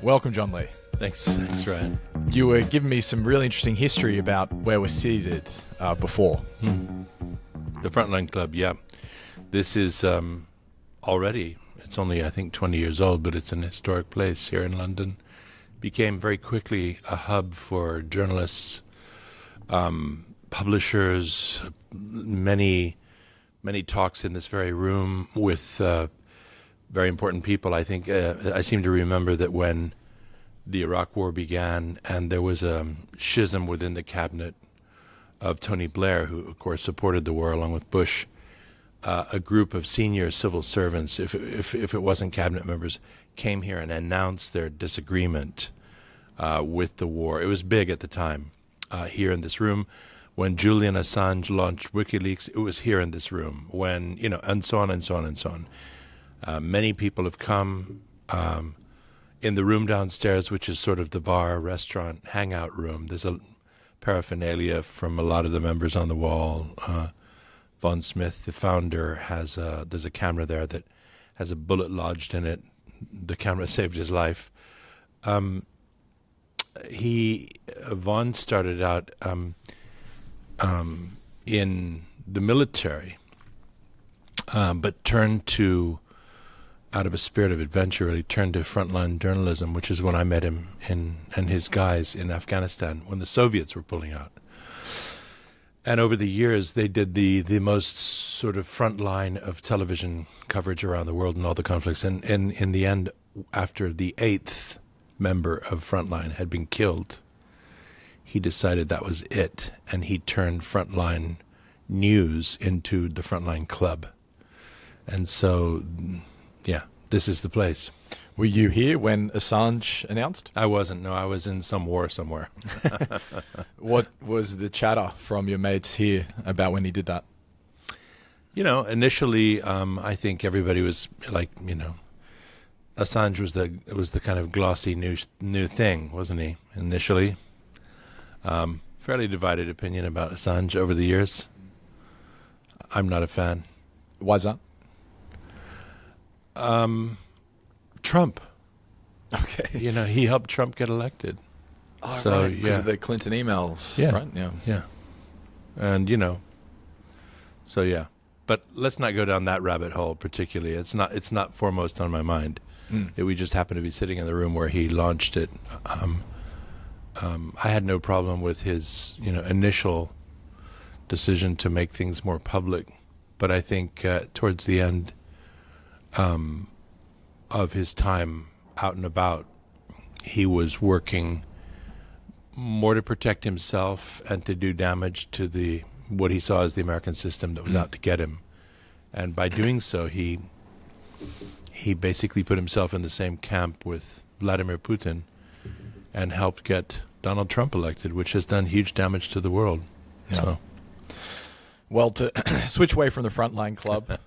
Welcome, Jon Lee. Thanks, Ryan. You were giving me some really interesting history about where we're seated before. The Frontline Club, yeah. This is already, it's only, I think, 20 years old, but it's an historic place here in London. Became very quickly a hub for journalists, publishers, many talks in this very room with very important people. I think I seem to remember that when the Iraq War began and there was a schism within the cabinet of Tony Blair, who of course supported the war along with Bush, a group of senior civil servants, if it wasn't cabinet members, came here and announced their disagreement with the war. It was big at the time here in this room. When Julian Assange launched Wikileaks, it was here in this room. When, and so on and so on and so on. Many people have come in the room downstairs, which is sort of the bar, restaurant, hangout room. There's a paraphernalia from a lot of the members on the wall. Von Smith, the founder, there's a camera there that has a bullet lodged in it. The camera saved his life. Von started out in the military, but turned to, out of a spirit of adventure, really turned to frontline journalism, which is when I met him and his guys in Afghanistan when the Soviets were pulling out. And over the years, they did the most sort of front line of television coverage around the world in all the conflicts. And in the end, after the 8th member of Frontline had been killed, he decided that was it. And he turned Frontline News into the Frontline Club. And so, yeah, this is the place. Were you here when Assange announced? I wasn't. No, I was in some war somewhere. What was the chatter from your mates here about when he did that? Initially, I think everybody was like, Assange was the kind of glossy new thing, wasn't he? Initially, fairly divided opinion about Assange over the years. I'm not a fan. Why's that? Trump. Okay. He helped Trump get elected. Oh, so, right, because of the Clinton emails, yeah. right? Yeah. And, so yeah. But let's not go down that rabbit hole particularly. It's not foremost on my mind. We just happen to be sitting in the room where he launched it. I had no problem with his, initial decision to make things more public. But I think towards the end of his time out and about, he was working more to protect himself and to do damage to what he saw as the American system that was out to get him. And by doing so, he basically put himself in the same camp with Vladimir Putin and helped get Donald Trump elected, which has done huge damage to the world. Yeah. So, well, to switch away from the Frontline Club,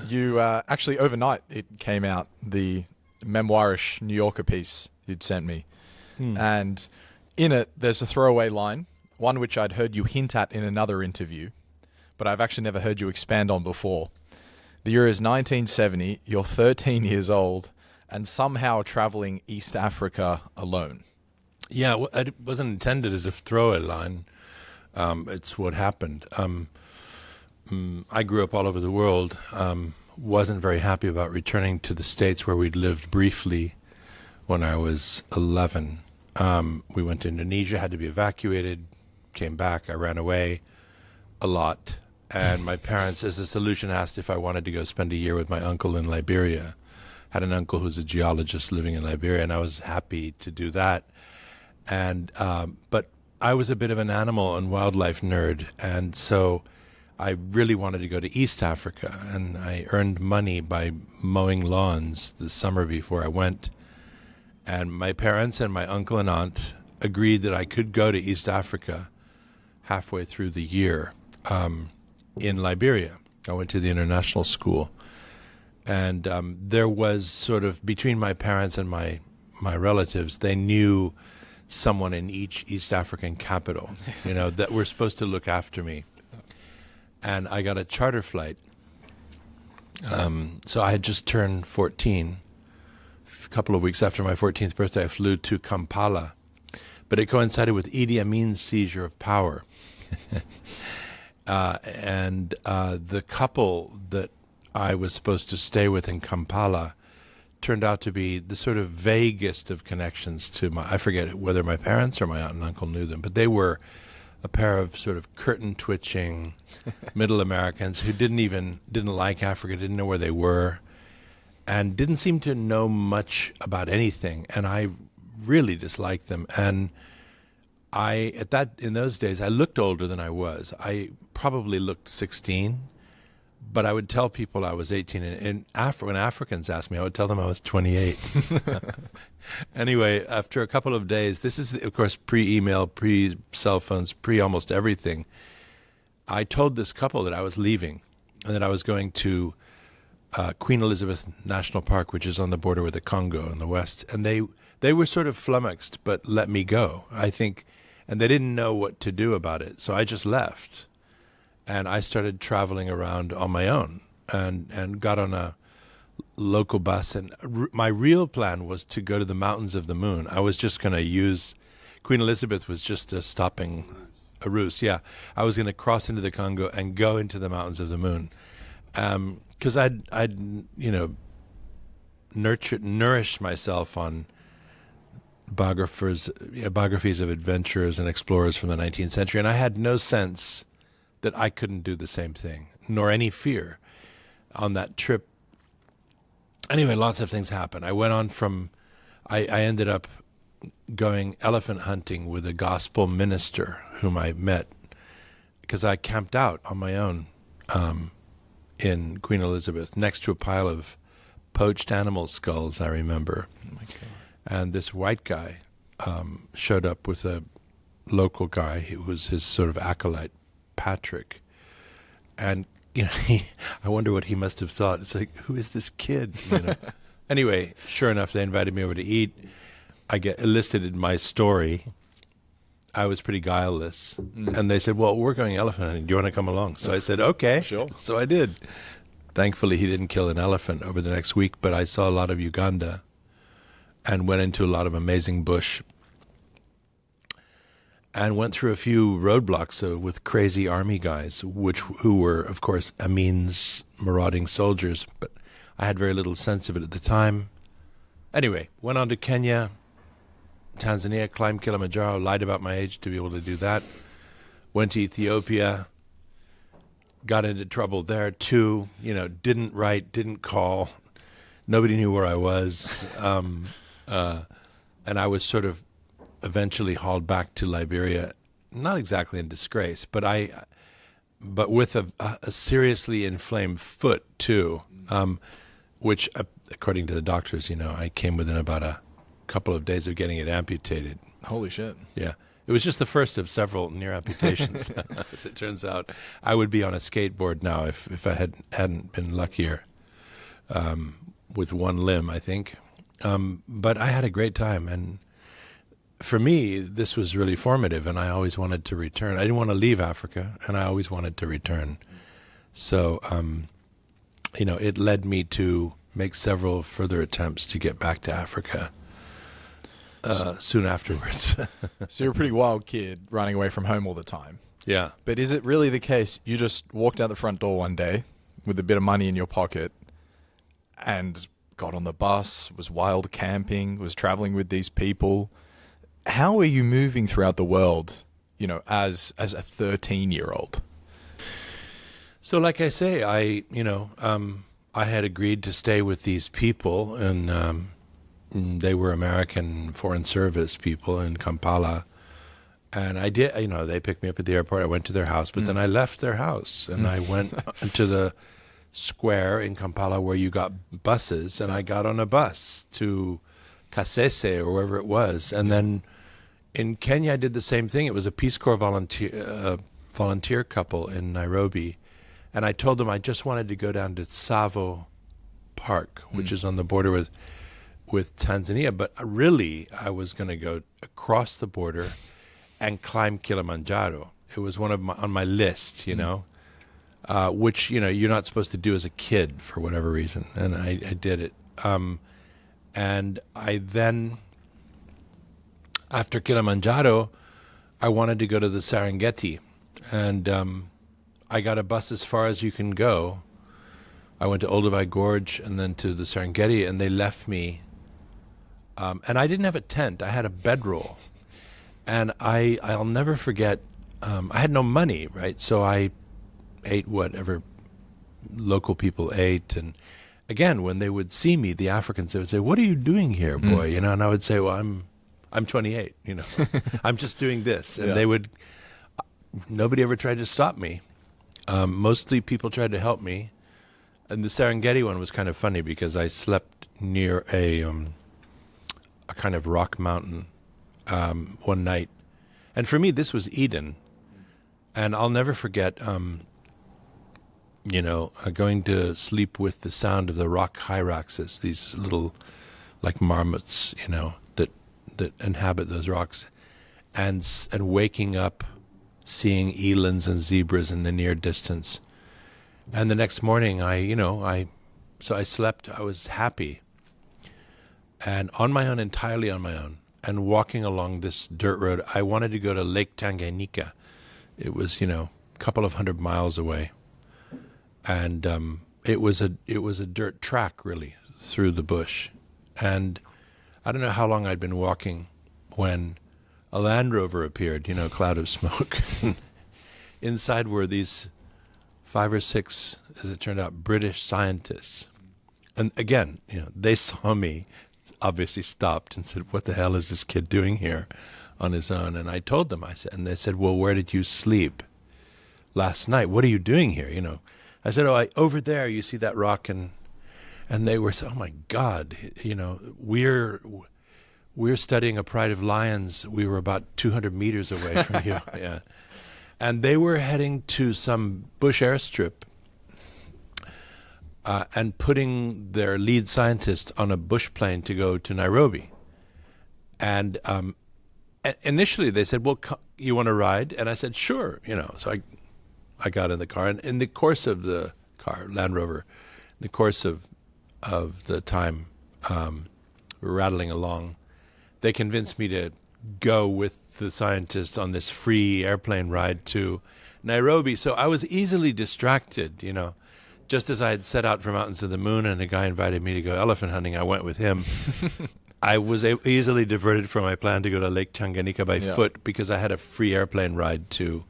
you actually overnight it came out, the memoirish New Yorker piece you'd sent me. And in it, there's a throwaway line, one which I'd heard you hint at in another interview, but I've actually never heard you expand on before. The year is 1970, you're 13 years old, and somehow traveling East Africa alone. Yeah, well, it wasn't intended as a throwaway line. It's what happened. I grew up all over the world, wasn't very happy about returning to the States where we'd lived briefly when I was 11. We went to Indonesia, had to be evacuated, came back, I ran away a lot. And my parents, as a solution, asked if I wanted to go spend a year with my uncle in Liberia. Had an uncle who's a geologist living in Liberia, and I was happy to do that. And but I was a bit of an animal and wildlife nerd, and so I really wanted to go to East Africa, and I earned money by mowing lawns the summer before I went. And my parents and my uncle and aunt agreed that I could go to East Africa halfway through the year in Liberia. I went to the international school. And there was sort of, between my parents and my relatives, they knew someone in each East African capital, that were supposed to look after me. And I got a charter flight. So I had just turned 14, couple of weeks after my 14th birthday, I flew to Kampala, but it coincided with Idi Amin's seizure of power. And the couple that I was supposed to stay with in Kampala turned out to be the sort of vaguest of connections to I forget whether my parents or my aunt and uncle knew them, but they were a pair of sort of curtain-twitching middle Americans who didn't like Africa, didn't know where they were, and didn't seem to know much about anything. And I really disliked them. And in those days, I looked older than I was. I probably looked 16, but I would tell people I was 18. And when Africans asked me, I would tell them I was 28. Anyway, after a couple of days, this is, of course, pre-email, pre-cell phones, pre-almost everything. I told this couple that I was leaving and that I was going to Queen Elizabeth National Park, which is on the border with the Congo in the west. And they were sort of flummoxed, but let me go, I think. And they didn't know what to do about it. So I just left. And I started traveling around on my own and got on a local bus. And my real plan was to go to the Mountains of the Moon. I was just going to use Queen Elizabeth was just a ruse. Yeah, I was going to cross into the Congo and go into the Mountains of the Moon, because I'd nourished myself on biographies of adventurers and explorers from the 19th century, and I had no sense that I couldn't do the same thing, nor any fear on that trip. Anyway, lots of things happened. I went on I ended up going elephant hunting with a gospel minister whom I met because I camped out on my own in Queen Elizabeth next to a pile of poached animal skulls, I remember. Oh my God. And this white guy showed up with a local guy who was his sort of acolyte, Patrick. And, I wonder what he must have thought. It's like, who is this kid? Anyway, sure enough, they invited me over to eat. I elicited my story. I was pretty guileless. And they said, well, we're going elephant hunting. Do you want to come along? So I said, okay. Sure. So I did. Thankfully, he didn't kill an elephant over the next week, but I saw a lot of Uganda and went into a lot of amazing bush and went through a few roadblocks with crazy army guys, who were, of course, Amin's marauding soldiers, but I had very little sense of it at the time. Anyway, went on to Kenya, Tanzania, climbed Kilimanjaro, lied about my age to be able to do that. Went to Ethiopia, got into trouble there too. Didn't write, didn't call. Nobody knew where I was. And I was sort of eventually hauled back to Liberia, not exactly in disgrace, but with a seriously inflamed foot too, which, according to the doctors, I came within about a couple of days of getting it amputated. Holy shit. Yeah. It was just the first of several near amputations, as it turns out. I would be on a skateboard now if I hadn't been luckier with one limb, I think. But I had a great time, and for me, this was really formative, and I always wanted to return. I didn't want to leave Africa, and I always wanted to return. So, it led me to make several further attempts to get back to Africa soon afterwards. So you're a pretty wild kid running away from home all the time. Yeah. But is it really the case you just walked out the front door one day with a bit of money in your pocket and got on the bus, was wild camping, was traveling with these people? How are you moving throughout the world, as a 13-year-old? So like I say, I had agreed to stay with these people, and they were American Foreign Service people in Kampala. And I did, they picked me up at the airport. I went to their house, but then I left their house and I went to the square in Kampala where you got buses, and I got on a bus to Kasese or wherever it was. And then in Kenya, I did the same thing. It was a Peace Corps volunteer couple in Nairobi. And I told them I just wanted to go down to Tsavo Park, which is on the border with Tanzania. But really, I was going to go across the border and climb Kilimanjaro. It was on my list, which, you're not supposed to do as a kid for whatever reason. And I did it. And I then, after Kilimanjaro, I wanted to go to the Serengeti. And I got a bus as far as you can go. I went to Olduvai Gorge and then to the Serengeti, and they left me. And I didn't have a tent. I had a bedroll. And I'll never forget, I had no money, right? So I ate whatever local people ate. And again, when they would see me, the Africans, they would say, "What are you doing here, boy?" You know, and I would say, "Well, I'm 28, you know. I'm just doing this." And they would, nobody ever tried to stop me. Mostly people tried to help me. And the Serengeti one was kind of funny because I slept near a kind of rock mountain one night. And for me, this was Eden. And I'll never forget, going to sleep with the sound of the rock hyraxes, these little, like marmots, you know, that inhabit those rocks, and waking up, seeing elands and zebras in the near distance. And the next morning, I slept. I was happy, and on my own, entirely on my own, and walking along this dirt road. I wanted to go to Lake Tanganyika. It was, a couple of 100 miles away, and it was a dirt track really through the bush. And I don't know how long I'd been walking when a Land Rover appeared, a cloud of smoke. Inside were these 5 or 6, as it turned out, British scientists. And again, they saw me, obviously stopped and said, "What the hell is this kid doing here on his own?" And I told them, and they said, "Well, where did you sleep last night? What are you doing here?" I said, "Oh, over there, you see that rock?" And they were saying, "Oh my God, we're studying a pride of lions. We were about 200 meters away from you." Yeah. And they were heading to some bush airstrip and putting their lead scientist on a bush plane to go to Nairobi. And initially they said, "Well, you want to ride?" And I said, "Sure." So I got in the car. And in the course of the car, Land Rover, in the course of the time we're rattling along, they convinced me to go with the scientist on this free airplane ride to Nairobi. So I was easily distracted, just as I had set out for Mountains of the Moon and a guy invited me to go elephant hunting. I went with him. I was easily diverted from my plan to go to Lake Tanganyika by foot because I had a free airplane ride to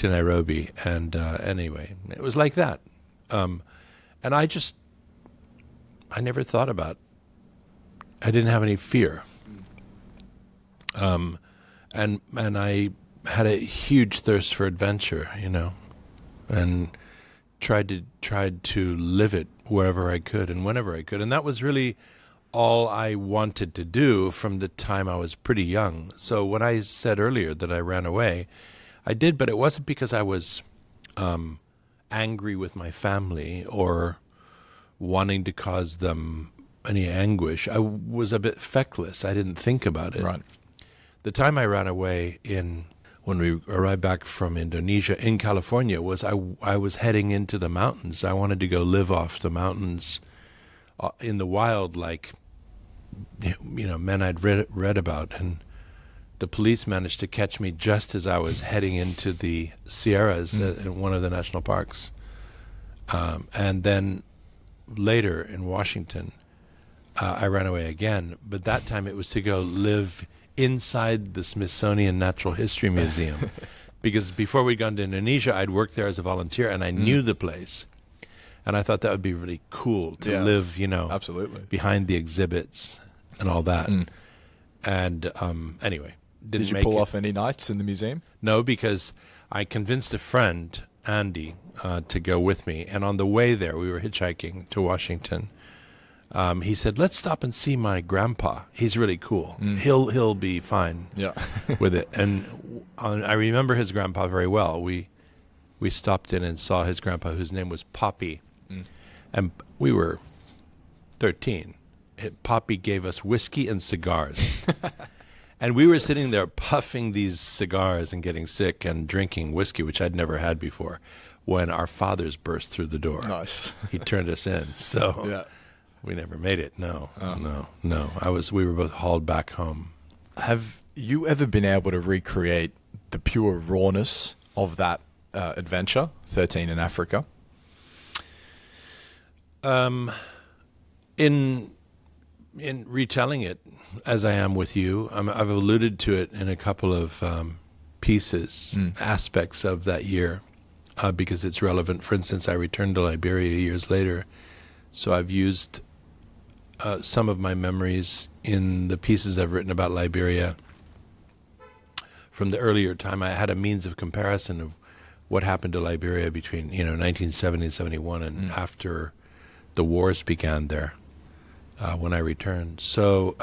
Nairobi. And anyway, it was like that. And I never thought about, I didn't have any fear. And I had a huge thirst for adventure, and tried to live it wherever I could and whenever I could. And that was really all I wanted to do from the time I was pretty young. So when I said earlier that I ran away, I did, but it wasn't because I was angry with my family or wanting to cause them any anguish. I was a bit feckless. I didn't think about it. Right. The time I ran away when we arrived back from Indonesia in California was I was heading into the mountains. I wanted to go live off the mountains in the wild, like men I'd read about. And the police managed to catch me just as I was heading into the Sierras in one of the national parks. And then later in Washington, I ran away again. But that time it was to go live inside the Smithsonian Natural History Museum. Because before we'd gone to Indonesia, I'd worked there as a volunteer, and I knew the place. And I thought that would be really cool to live, absolutely, behind the exhibits and all that. And anyway, did you pull off any nights in the museum? No, because I convinced a friend, Andy, to go with me. And on the way there, we were hitchhiking to Washington. He said, "Let's stop and see my grandpa. He's really cool. He'll be fine with it." And I remember his grandpa very well. We stopped in and saw his grandpa, whose name was Poppy. And we were 13. Poppy gave us whiskey and cigars. And we were sitting there puffing these cigars and getting sick and drinking whiskey, which I'd never had before, when our fathers burst through the door. Nice. He turned us in. So... Yeah. We never made it. No. We were both hauled back home. Have you ever been able to recreate the pure rawness of that adventure, 13 in Africa? In retelling it, as I am with you, I've alluded to it in a couple of pieces, aspects of that year, because it's relevant. For instance, I returned to Liberia years later, so I've used some of my memories in the pieces I've written about Liberia. From the earlier time, I had a means of comparison of what happened to Liberia between 1970 and 71, and after the wars began there. When I returned. So,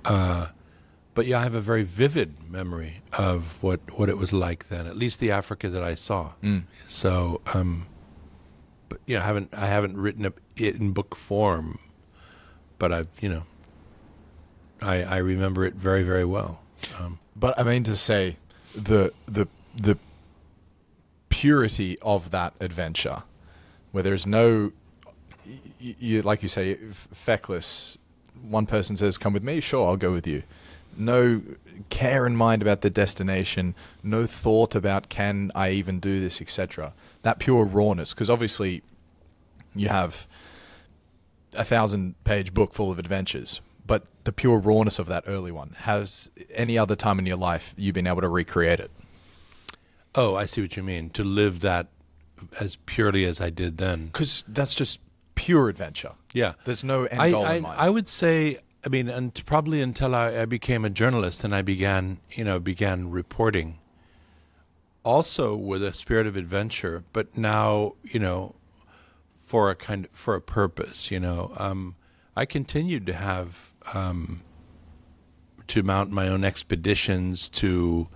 but yeah, I have a very vivid memory of what it was like then, at least the Africa that I saw. So, but I haven't written it in book form, but I remember it very, very well. But I mean to say, the purity of that adventure, where there's no, you like you say, feckless. One person says, "Come with me." Sure, I'll go with you. No care in mind about the destination. No thought about can I even do this, etc. That pure rawness, because obviously you have a 1,000-page book full of adventures, but the pure rawness of that early one. Has any other time in your life you been able to recreate it? Oh, I see what you mean. To live that as purely as I did then. Because that's just pure adventure. Yeah. There's no end goal in mind. I would say, and probably until I became a journalist and I began reporting, also with a spirit of adventure, but now, for a purpose, I continued to have, to mount my own expeditions to,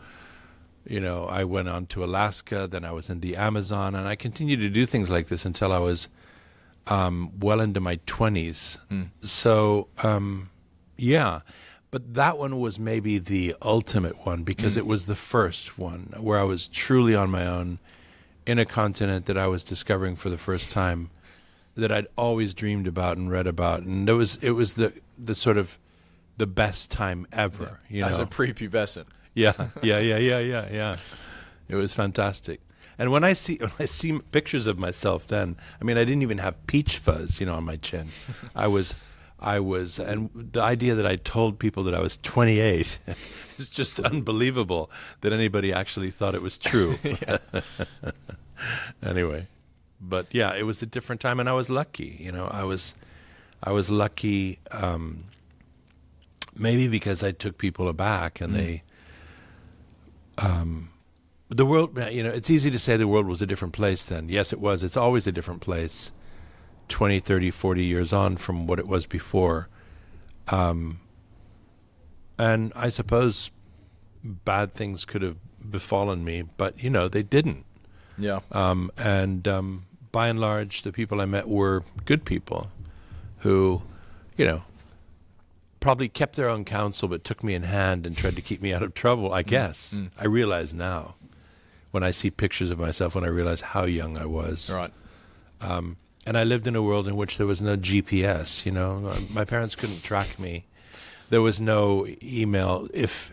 I went on to Alaska, then I was in the Amazon, and I continued to do things like this until I was well into my 20s. So, yeah. But that one was maybe the ultimate one because it was the first one where I was truly on my own in a continent that I was discovering for the first time, that I'd always dreamed about and read about. And it was the sort of the best time ever. As a prepubescent. Yeah. It was fantastic. And when I see pictures of myself then, I didn't even have peach fuzz, on my chin. I was, and the idea that I told people that I was 28 is just unbelievable that anybody actually thought it was true. Anyway, but yeah, it was a different time, and I was lucky. I was lucky, maybe because I took people aback, and they. The world, it's easy to say the world was a different place then. Yes, it was. It's always a different place 20, 30, 40 years on from what it was before. And I suppose bad things could have befallen me, but, they didn't. Yeah. And by and large, the people I met were good people who, probably kept their own counsel but took me in hand and tried to keep me out of trouble, I guess. I realize now. When I see pictures of myself, when I realize how young I was. Right. And I lived in a world in which there was no GPS, My parents couldn't track me. There was no email. If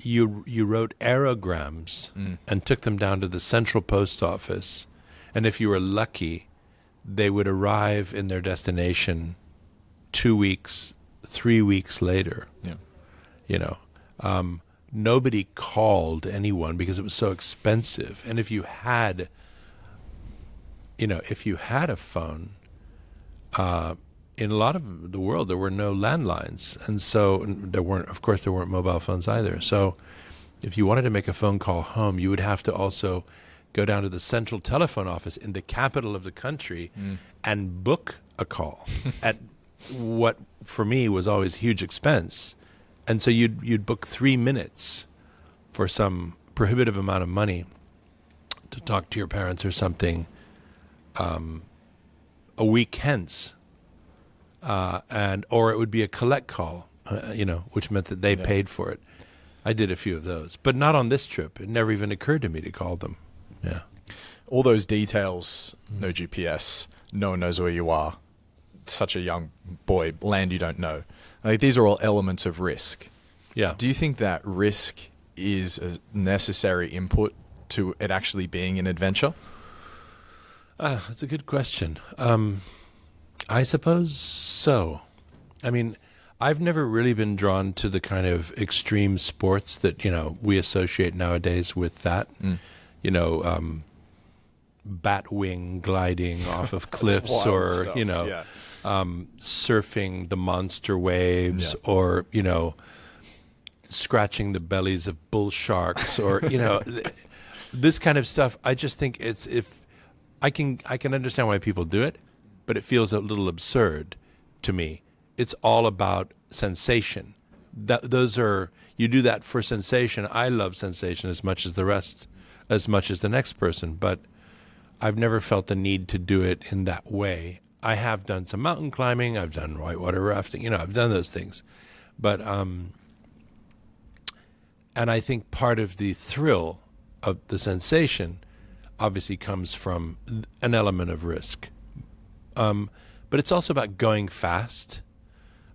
you wrote aerograms and took them down to the central post office, and if you were lucky, they would arrive in their destination 2 weeks, 3 weeks later. Yeah. Nobody called anyone because it was so expensive. And if you had, a phone, in a lot of the world, there were no landlines. And so there weren't mobile phones either. So if you wanted to make a phone call home, you would have to also go down to the central telephone office in the capital of the country and book a call at what for me was always huge expense. And so you'd book 3 minutes for some prohibitive amount of money to talk to your parents or something a week hence, or it would be a collect call, which meant that they paid for it. I did a few of those, but not on this trip. It never even occurred to me to call them. Yeah, all those details, no GPS, no one knows where you are. such a young boy, land you don't know. Like, these are all elements of risk. Yeah. Do you think that risk is a necessary input to it actually being an adventure? That's a good question. I suppose so. I mean, I've never really been drawn to the kind of extreme sports that, we associate nowadays with that. Bat wing gliding off of cliffs, or, stuff. Yeah. Surfing the monster waves, or, scratching the bellies of bull sharks, or, this kind of stuff. I just think I can understand why people do it, but it feels a little absurd to me. It's all about sensation. You do that for sensation. I love sensation as much as the next person, but I've never felt the need to do it in that way. I have done some mountain climbing. I've done whitewater rafting. I've done those things. But, and I think part of the thrill of the sensation obviously comes from an element of risk. But it's also about going fast.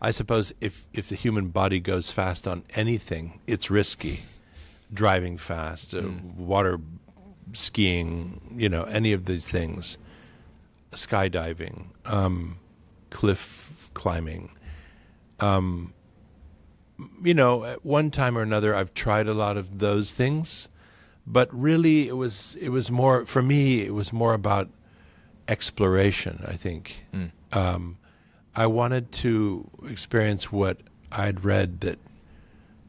I suppose if the human body goes fast on anything, it's risky. Driving fast, water skiing, any of these things, skydiving, cliff climbing. At one time or another, I've tried a lot of those things, but really it was more, for me, it was more about exploration, I think. I wanted to experience what I'd read that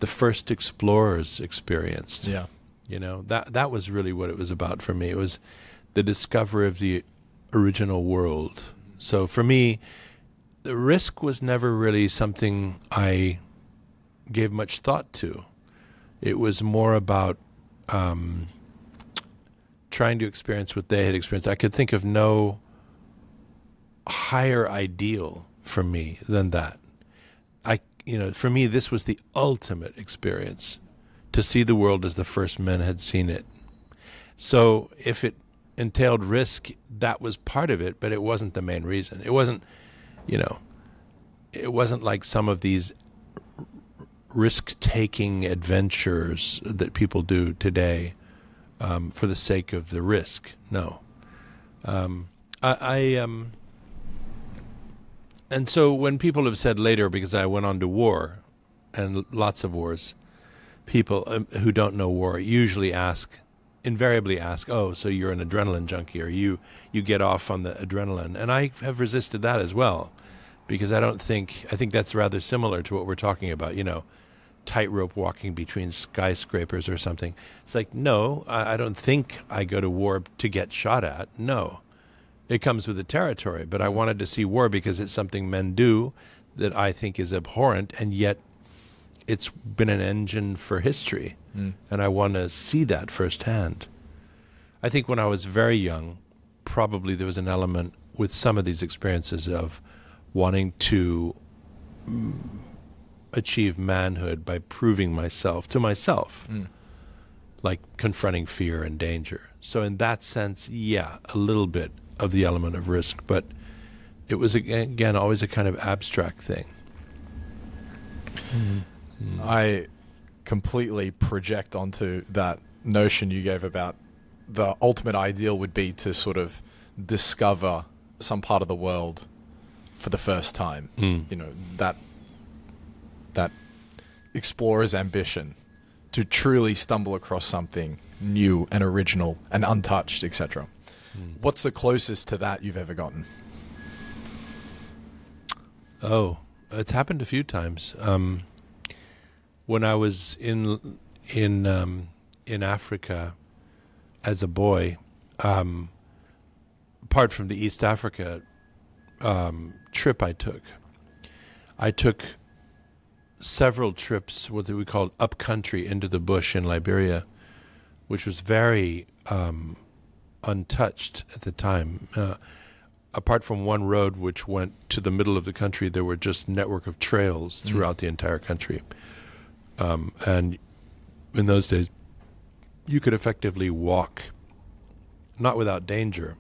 the first explorers experienced. Yeah. That was really what it was about for me. It was the discovery of the original world. So for me, the risk was never really something I gave much thought to. It was more about trying to experience what they had experienced. I could think of no higher ideal for me than that. For me, this was the ultimate experience, to see the world as the first men had seen it. So if it entailed risk, that was part of it, but it wasn't the main reason. It wasn't, it wasn't like some of these risk-taking adventures that people do today for the sake of the risk. No. And so when people have said later, because I went on to war, and lots of wars, people who don't know war invariably ask, oh, so you're an adrenaline junkie, or you get off on the adrenaline. And I have resisted that as well, because I think that's rather similar to what we're talking about, tightrope walking between skyscrapers or something. It's like, no, I don't think I go to war to get shot at. No. It comes with the territory, but I wanted to see war because it's something men do that I think is abhorrent, and yet it's been an engine for history, and I want to see that firsthand. I think when I was very young, probably there was an element with some of these experiences of wanting to achieve manhood by proving myself to myself, like confronting fear and danger. So in that sense, yeah, a little bit of the element of risk, but it was, again, always a kind of abstract thing. I completely project onto that notion you gave about the ultimate ideal would be to sort of discover some part of the world for the first time. That explorer's ambition to truly stumble across something new and original and untouched, etc. What's the closest to that you've ever gotten? Oh, it's happened a few times. When I was in Africa as a boy, apart from the East Africa trip I took several trips, what we called upcountry, into the bush in Liberia, which was very untouched at the time. Apart from one road which went to the middle of the country, there were just network of trails throughout the entire country. And in those days, you could effectively walk, not without danger,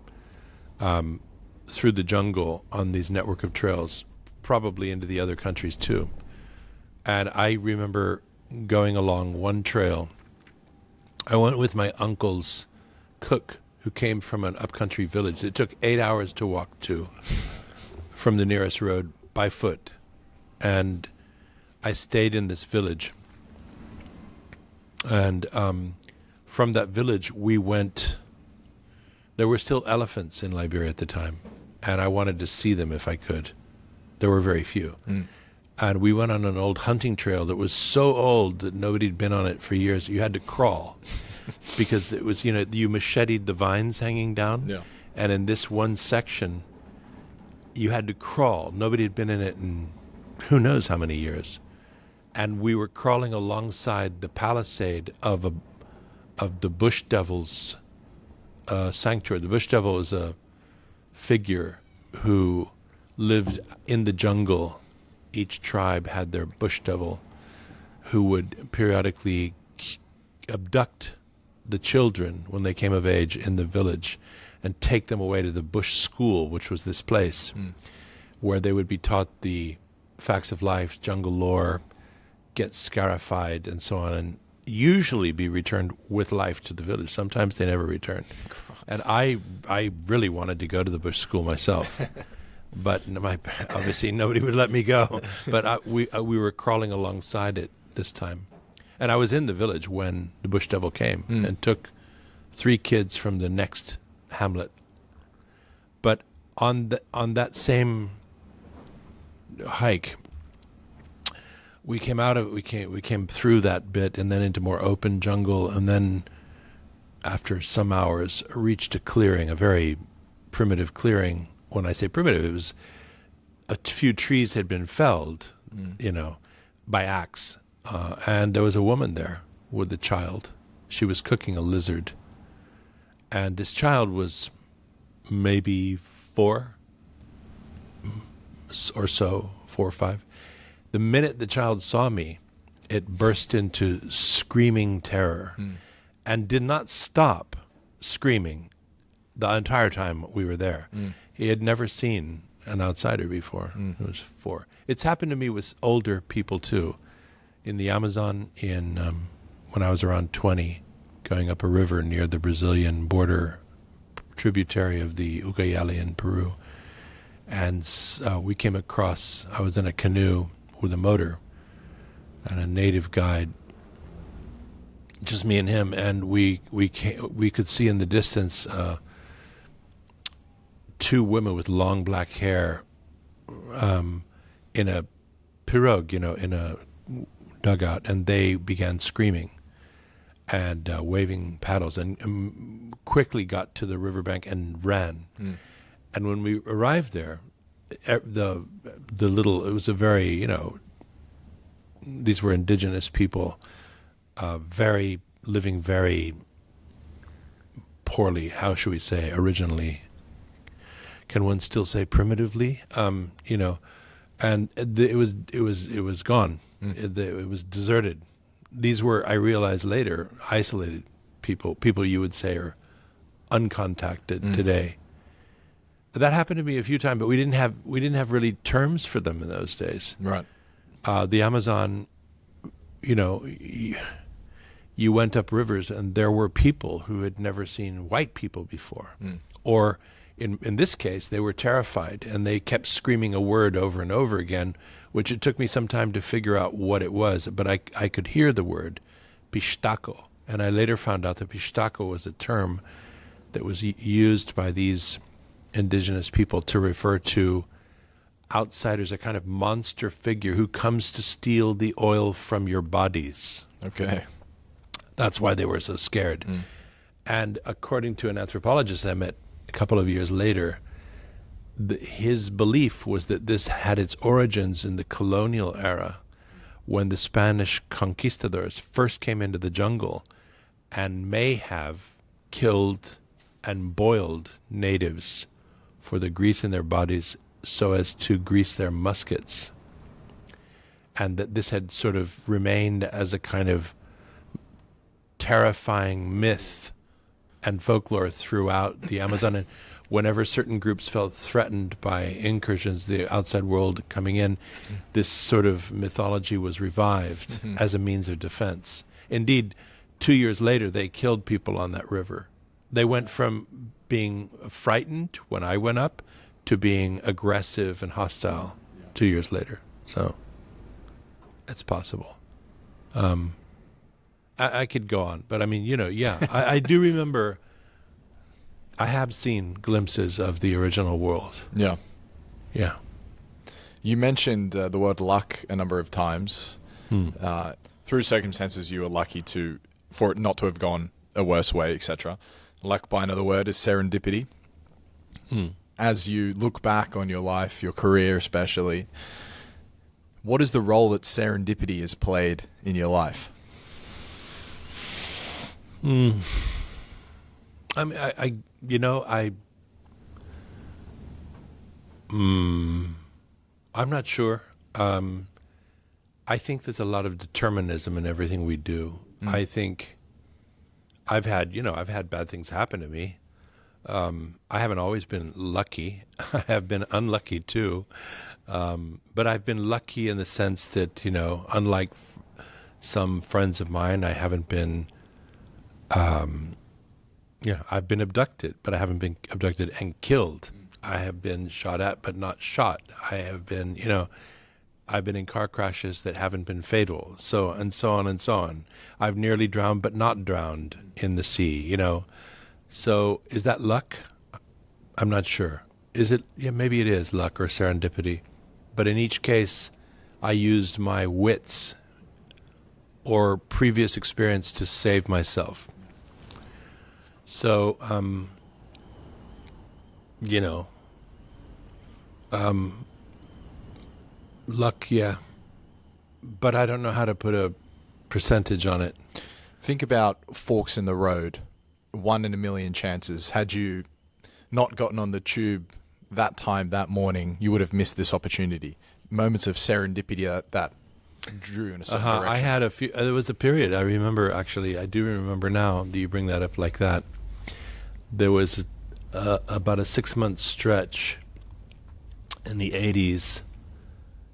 through the jungle on these network of trails, probably into the other countries too. And I remember going along one trail. I went with my uncle's cook, who came from an upcountry village. It took 8 hours to walk to from the nearest road by foot. And I stayed in this village. And from that village, we went. There were still elephants in Liberia at the time, and I wanted to see them if I could. There were very few. And we went on an old hunting trail that was so old that nobody had been on it for years. You had to crawl because it was, you macheted the vines hanging down. Yeah. And in this one section, you had to crawl. Nobody had been in it in who knows how many years. And we were crawling alongside the palisade of the Bush Devil's sanctuary. The Bush Devil is a figure who lived in the jungle. Each tribe had their Bush Devil who would periodically abduct the children when they came of age in the village and take them away to the Bush School, which was this place where they would be taught the facts of life, jungle lore, get scarified and so on, and usually be returned with life to the village. Sometimes they never returned. And I really wanted to go to the Bush School myself. But obviously nobody would let me go. But we were crawling alongside it this time. And I was in the village when the Bush Devil came and took 3 kids from the next hamlet. But on that same hike, we came through that bit and then into more open jungle, and then after some hours reached a clearing, a very primitive clearing. When I say primitive, it was a few trees had been felled, by axe. And there was a woman there with a child. She was cooking a lizard. And this child was maybe 4 or so, 4 or 5. The minute the child saw me, it burst into screaming terror and did not stop screaming the entire time we were there. He had never seen an outsider before. It was 4. It's happened to me with older people too. In the Amazon, when I was around 20, going up a river near the Brazilian border, tributary of the Ucayali in Peru, and we came across. I was in a canoe with a motor and a native guide, just me and him, and we could see in the distance 2 women with long black hair in a pirogue, in a dugout, and they began screaming and waving paddles and quickly got to the riverbank and ran. And when we arrived there, the little, it was a very, these were indigenous people, living very poorly, how should we say, originally. Can one still say primitively? And it was gone. It was deserted. These were, I realized later, isolated people you would say are uncontacted today. That happened to me a few times, but we didn't have really terms for them in those days. Right. The Amazon, you went up rivers and there were people who had never seen white people before, or in this case, they were terrified, and they kept screaming a word over and over again, which it took me some time to figure out what it was, but I could hear the word, pishtaco. And I later found out that pishtaco was a term that was used by these indigenous people to refer to outsiders, a kind of monster figure who comes to steal the oil from your bodies. Okay. That's why they were so scared. And according to an anthropologist I met a couple of years later, his belief was that this had its origins in the colonial era, when the Spanish conquistadors first came into the jungle and may have killed and boiled natives for the grease in their bodies so as to grease their muskets. And that this had sort of remained as a kind of terrifying myth and folklore throughout the Amazon. And whenever certain groups felt threatened by incursions, the outside world coming in, this sort of mythology was revived as a means of defense. Indeed, 2 years later, they killed people on that river. They went from being frightened when I went up to being aggressive and hostile 2 years later. So it's possible. I could go on, but I mean, I do remember, I have seen glimpses of the original world. Yeah. Yeah. You mentioned the word luck a number of times. Through circumstances, you were lucky for it not to have gone a worse way, etc. Luck, by another word, is serendipity. As you look back on your life, your career especially, what is the role that serendipity has played in your life? I mean, I'm not sure. I think there's a lot of determinism in everything we do. I think I've had bad things happen to me. I haven't always been lucky. I have been unlucky too. But I've been lucky in the sense that, unlike some friends of mine, I haven't been, I've been abducted, but I haven't been abducted and killed. I have been shot at, but not shot. I have been, I've been in car crashes that haven't been fatal. So, and so on and so on. I've nearly drowned, but not drowned in the sea, So is that luck? I'm not sure. Is it? Yeah, maybe it is luck or serendipity. But in each case, I used my wits or previous experience to save myself. So, luck, yeah. But I don't know how to put a percentage on it. Think about forks in the road. 1 in a million chances. Had you not gotten on the tube that time, that morning, you would have missed this opportunity. Moments of serendipity that drew in a certain direction. I had a few. There was a period, I remember, actually, I do remember now that you bring that up like that. There was about a 6-month stretch in the 80s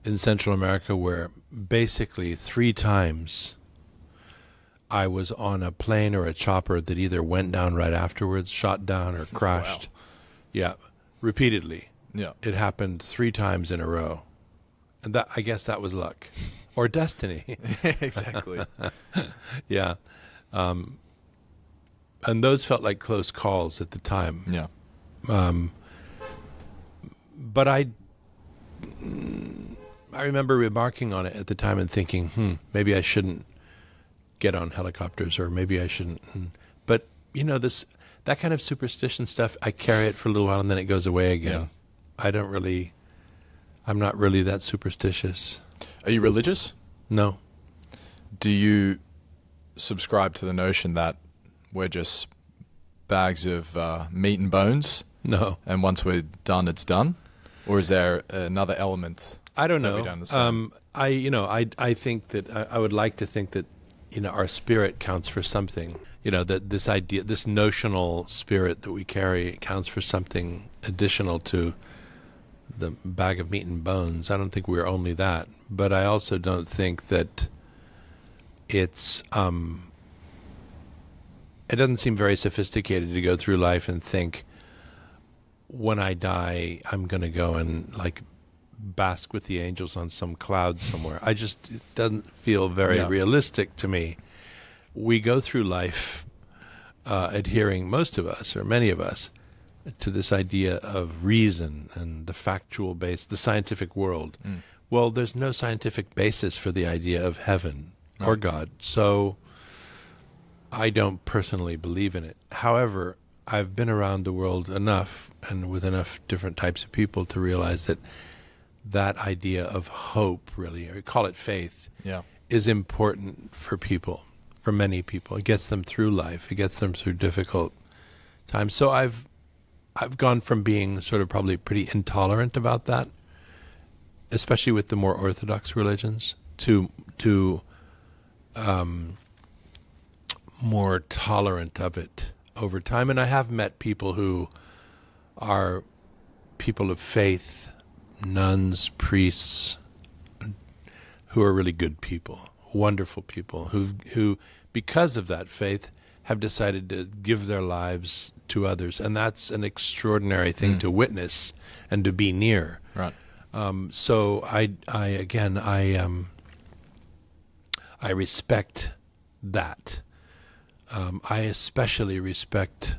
in Central America where basically 3 times I was on a plane or a chopper that either went down right afterwards, shot down, or crashed. Wow. Yeah, repeatedly. Yeah. It happened 3 times in a row. And that, I guess that was luck. Or destiny. Exactly. Yeah. And those felt like close calls at the time. Yeah. But I remember remarking on it at the time and thinking, maybe I shouldn't get on helicopters, or maybe I shouldn't. But, that kind of superstition stuff, I carry it for a little while and then it goes away again. Yeah. I'm not really that superstitious. Are you religious? No. Do you subscribe to the notion that we're just bags of meat and bones? No. And once we're done, it's done? Or is there another element? I don't know. We don't understand? I think that I would like to think that our spirit counts for something. That this idea, this notional spirit that we carry, counts for something additional to the bag of meat and bones. I don't think we're only that, but I also don't think that it's. It doesn't seem very sophisticated to go through life and think, when I die, I'm going to go and bask with the angels on some cloud somewhere. It doesn't feel very realistic to me. We go through life adhering, most of us, or many of us, to this idea of reason and the factual base, the scientific world. Well, there's no scientific basis for the idea of heaven or God, so I don't personally believe in it. However, I've been around the world enough and with enough different types of people to realize that idea of hope, really, or call it faith, is important for people, for many people. It gets them through life. It gets them through difficult times. So I've gone from being sort of probably pretty intolerant about that, especially with the more orthodox religions, to more tolerant of it over time. And I have met people who are people of faith, nuns, priests, who are really good people, wonderful people, who because of that faith have decided to give their lives to others, and that's an extraordinary thing to witness and to be near. Right. So I respect that. I especially respect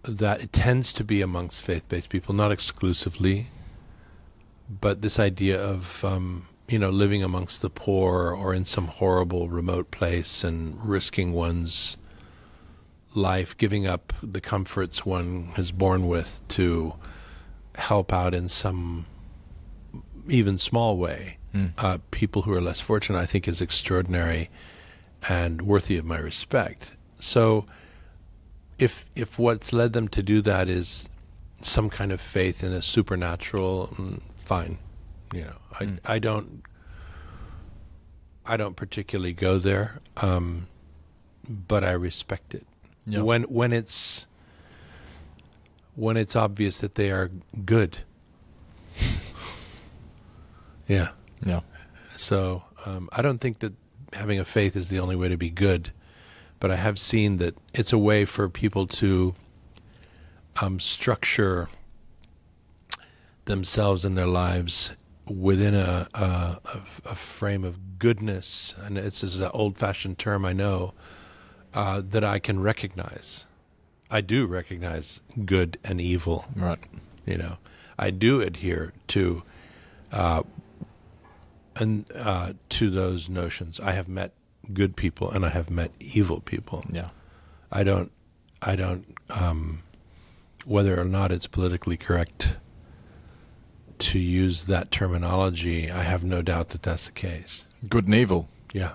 that it tends to be amongst faith-based people, not exclusively, but this idea of living amongst the poor or in some horrible remote place and risking one's life, giving up the comforts one is born with to help out in some even small way. People who are less fortunate, I think, is extraordinary and worthy of my respect. So if what's led them to do that is some kind of faith in a supernatural, fine. I don't particularly go there, but I respect it. Yep. When it's obvious that they are good. Yeah. Yeah. So I don't think that having a faith is the only way to be good, but I have seen that it's a way for people to structure themselves and their lives within a frame of goodness, and it's an old-fashioned term, I know, that I can recognize. I do recognize good and evil. Right. I do adhere to to those notions. I have met good people and I have met evil people. Yeah. I don't whether or not it's politically correct to use that terminology, I have no doubt that that's the case. Good and evil. Yeah.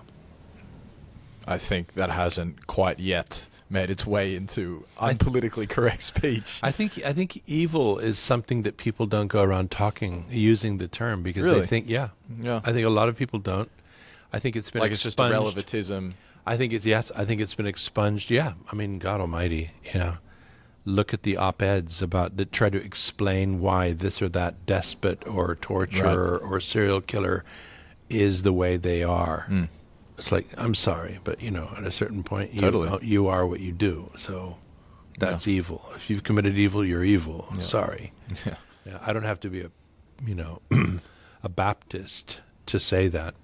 I think that hasn't quite yet made its way into unpolitically correct speech. I think evil is something that people don't go around using the term because Really? they think, yeah. Yeah. I think a lot of people don't. I think it's been Like expunged. it's just a relativism. I think it's been expunged. Yeah. I mean, God Almighty, look at the op-eds that try to explain why this or that despot or torturer or serial killer is the way they are. It's like, I'm sorry, but at a certain point, you are what you do. So that's evil. If you've committed evil, you're evil. Yeah. Sorry. Yeah. Yeah, I don't have to be a Baptist to say that.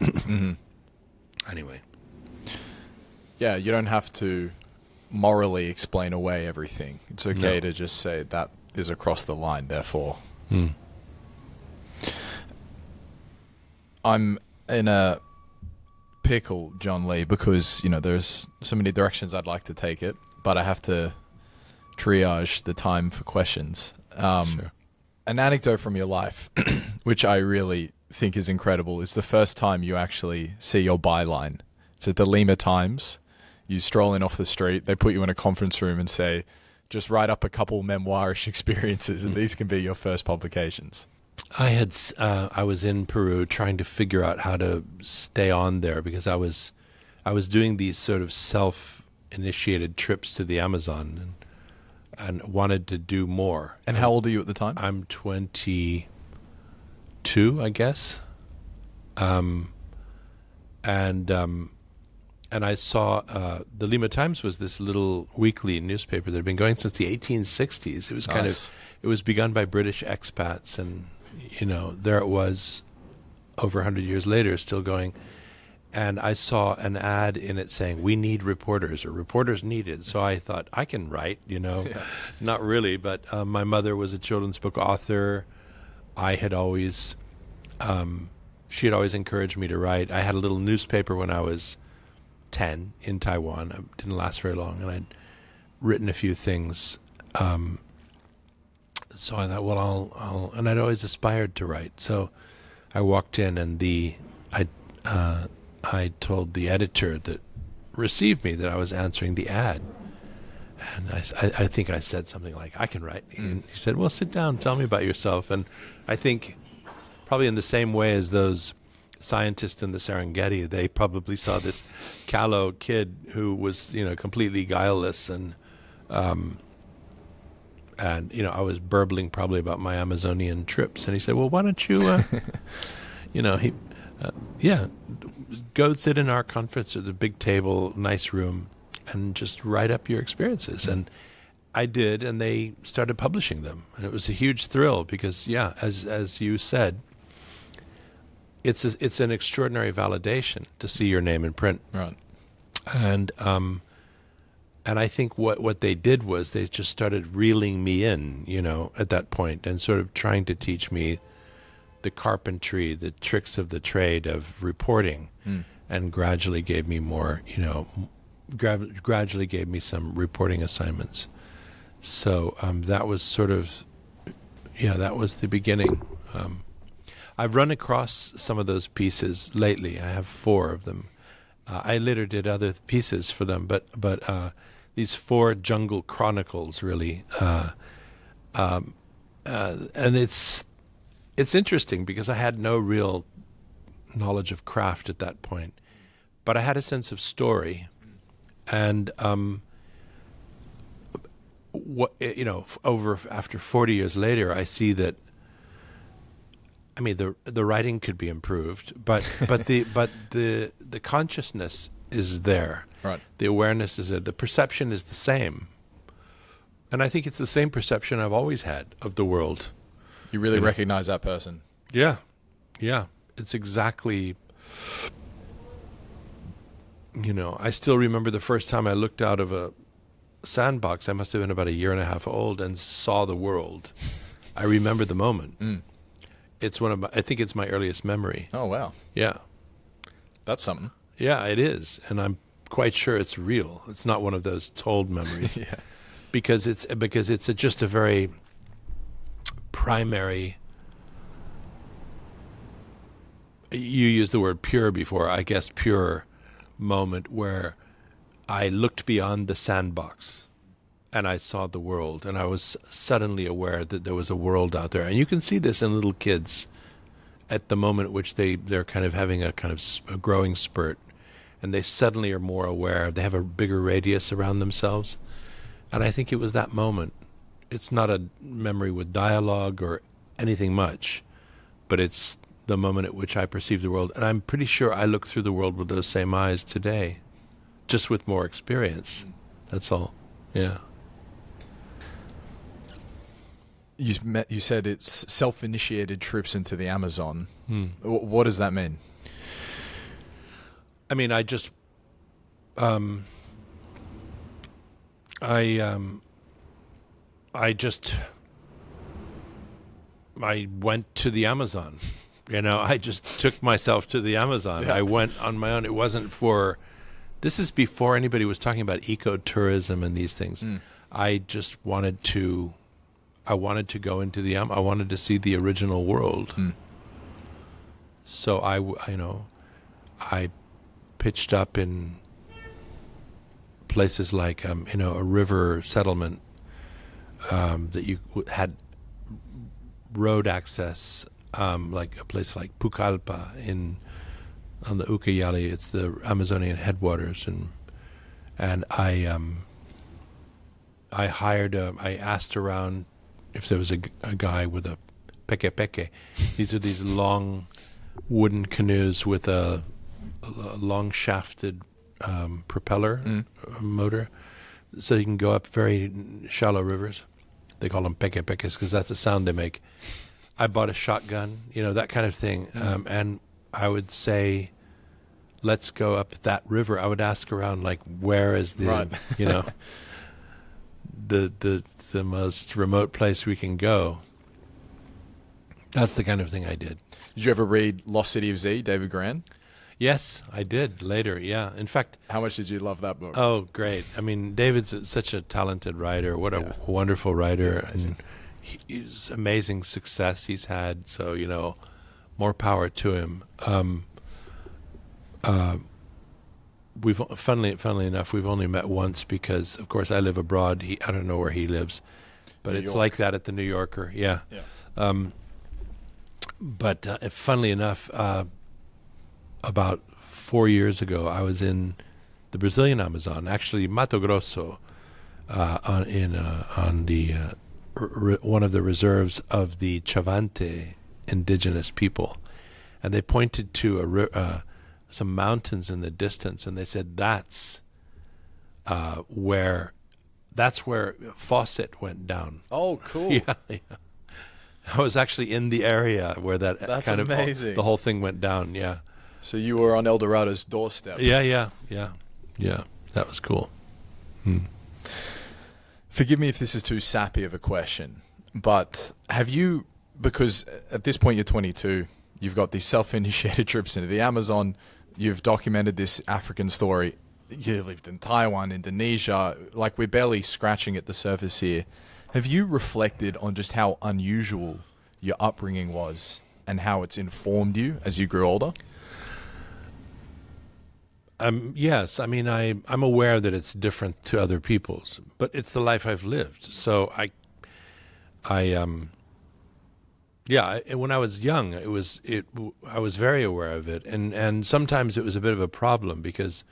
Anyway. Yeah, you don't have to morally explain away everything. It's okay to just say that is across the line, therefore. I'm in a pickle, Jon Lee, because, there's so many directions I'd like to take it, but I have to triage the time for questions. Sure. An anecdote from your life, which I really think is incredible, is the first time you actually see your byline. It's at the Lima Times. You stroll in off the street, they put you in a conference room and say, just write up a couple memoirish experiences and these can be your first publications. I was in Peru trying to figure out how to stay on there because I was doing these sort of self-initiated trips to the Amazon and wanted to do more. And how old are you at the time? I'm 22, I guess. And I saw the Lima Times was this little weekly newspaper that had been going since the 1860s. It was it was begun by British expats, and there it was over 100 years later, still going. And I saw an ad in it saying, "We need reporters," or "Reporters needed." So I thought, I can write, Not really, but my mother was a children's book author. I had always, she had always encouraged me to write. I had a little newspaper when I was 10 in Taiwan. It didn't last very long, and I'd written a few things. So I thought, well, and I'd always aspired to write. So I walked in, and I told the editor that received me that I was answering the ad. And I think I said something like, I can write. And he said, well, sit down, tell me about yourself. And I think probably in the same way as those scientists in the Serengeti, they probably saw this callow kid who was, completely guileless and And, I was burbling probably about my Amazonian trips. And he said, well, why don't you, go sit in our conference at the big table, nice room, and just write up your experiences. And I did, and they started publishing them. And it was a huge thrill because, as you said, it's an extraordinary validation to see your name in print. Right. And I think what they did was they just started reeling me in, at that point, and sort of trying to teach me the carpentry, the tricks of the trade of reporting, and gradually gave me more, gradually gave me some reporting assignments. So that was sort of, that was the beginning. I've run across some of those pieces lately. I have 4 of them. I later did other pieces for them, but these 4 jungle chronicles, really, and it's interesting because I had no real knowledge of craft at that point, but I had a sense of story, and after 40 years later, I see that. I mean, the writing could be improved, but the consciousness is there. Right. The awareness is there. The perception is the same, and I think it's the same perception I've always had of the world. You really recognize that person. Yeah. It's exactly. I still remember the first time I looked out of a sandbox. I must have been about 1.5 years old and saw the world. I remember the moment. It's I think it's my earliest memory. Oh, wow. Yeah. That's something. Yeah, it is. And I'm quite sure it's real. It's not one of those told memories. Yeah. Because it's just a very primary. You used the word pure before, I guess pure moment where I looked beyond the sandbox and I saw the world, and I was suddenly aware that there was a world out there. And you can see this in little kids at the moment at which they're kind of having a kind of a growing spurt, and they suddenly are more aware. They have a bigger radius around themselves. And I think it was that moment. It's not a memory with dialogue or anything much, but it's the moment at which I perceive the world. And I'm pretty sure I look through the world with those same eyes today, just with more experience. That's all. Yeah. You said it's self-initiated trips into the Amazon. What does that mean? I mean, I just, I went to the Amazon. I just took myself to the Amazon. Yeah. I went on my own. It wasn't for. This is before anybody was talking about ecotourism and these things. I just wanted to. I wanted to go into the. I wanted to see the original world. So I pitched up in places like a river settlement that you had road access, like a place like Pucallpa on the Ucayali. It's the Amazonian headwaters, and I asked around if there was a guy with a peke. These are these long wooden canoes with a long shafted propeller motor, so you can go up very shallow rivers. They call them peke-pekes because that's the sound they make. I bought a shotgun, that kind of thing, and I would say, let's go up that river. I would ask around, like, where is the, the most remote place we can go. That's the kind of thing I did. Did you ever read Lost City of Z, David Grann? Yes, I did later, yeah. In fact... How much did you love that book? Oh, great. I mean, David's such a talented writer. What a wonderful writer. And he's amazing success he's had. So, more power to him. We've funnily enough, we've only met once because, of course, I live abroad. I don't know where he lives. But it's like that at the New Yorker, yeah. But funnily enough... about 4 years ago, I was in the Brazilian Amazon, actually Mato Grosso, on the one of the reserves of the Chavante indigenous people, and they pointed to some mountains in the distance, and they said that's where Fawcett went down. Oh, cool. Yeah, yeah. I was actually in the area where that's kind amazing. of the whole thing went down. Yeah. So you were on El Dorado's doorstep. Yeah. That was cool. Forgive me if this is too sappy of a question, but have you, because at this point you're 22, you've got these self-initiated trips into the Amazon, you've documented this African story, you lived in Taiwan, Indonesia, like we're barely scratching at the surface here. Have you reflected on just how unusual your upbringing was and how it's informed you as you grew older? Yes. I mean, I'm aware that it's different to other people's, but it's the life I've lived. So when I was young, I was very aware of it. And sometimes it was a bit of a problem because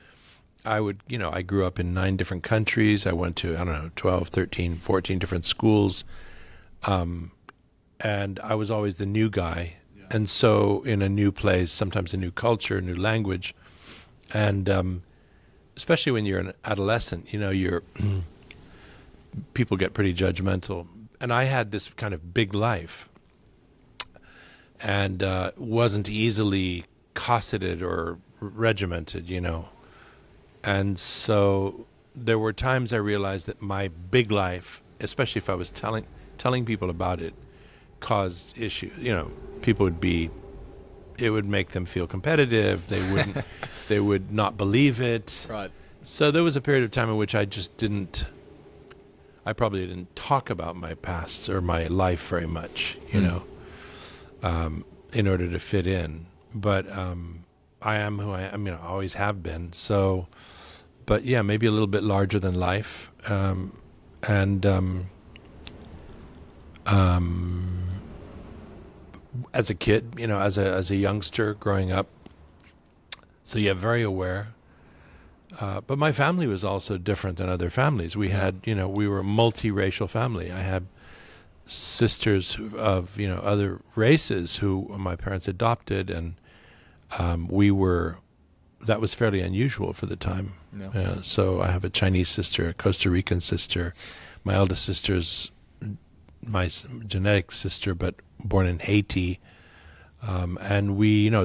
I grew up in 9 different countries. I went to, 12, 13, 14 different schools. And I was always the new guy. Yeah. And so in a new place, sometimes a new culture, a new language. And especially when you're an adolescent, people get pretty judgmental. And I had this kind of big life and wasn't easily cosseted or regimented, And so there were times I realized that my big life, especially if I was telling people about it, caused issues. People it would make them feel competitive. They would not believe it. Right. So there was a period of time in which I probably didn't talk about my past or my life very much, in order to fit in. But I am who I am, I always have been. So, but yeah, maybe a little bit larger than life. As a kid, as a youngster growing up, so yeah, very aware. But my family was also different than other families. We had, we were a multiracial family. I had sisters of, other races who my parents adopted, and that was fairly unusual for the time. Yeah. So I have a Chinese sister, a Costa Rican sister. My eldest sister's my genetic sister, but born in Haiti. And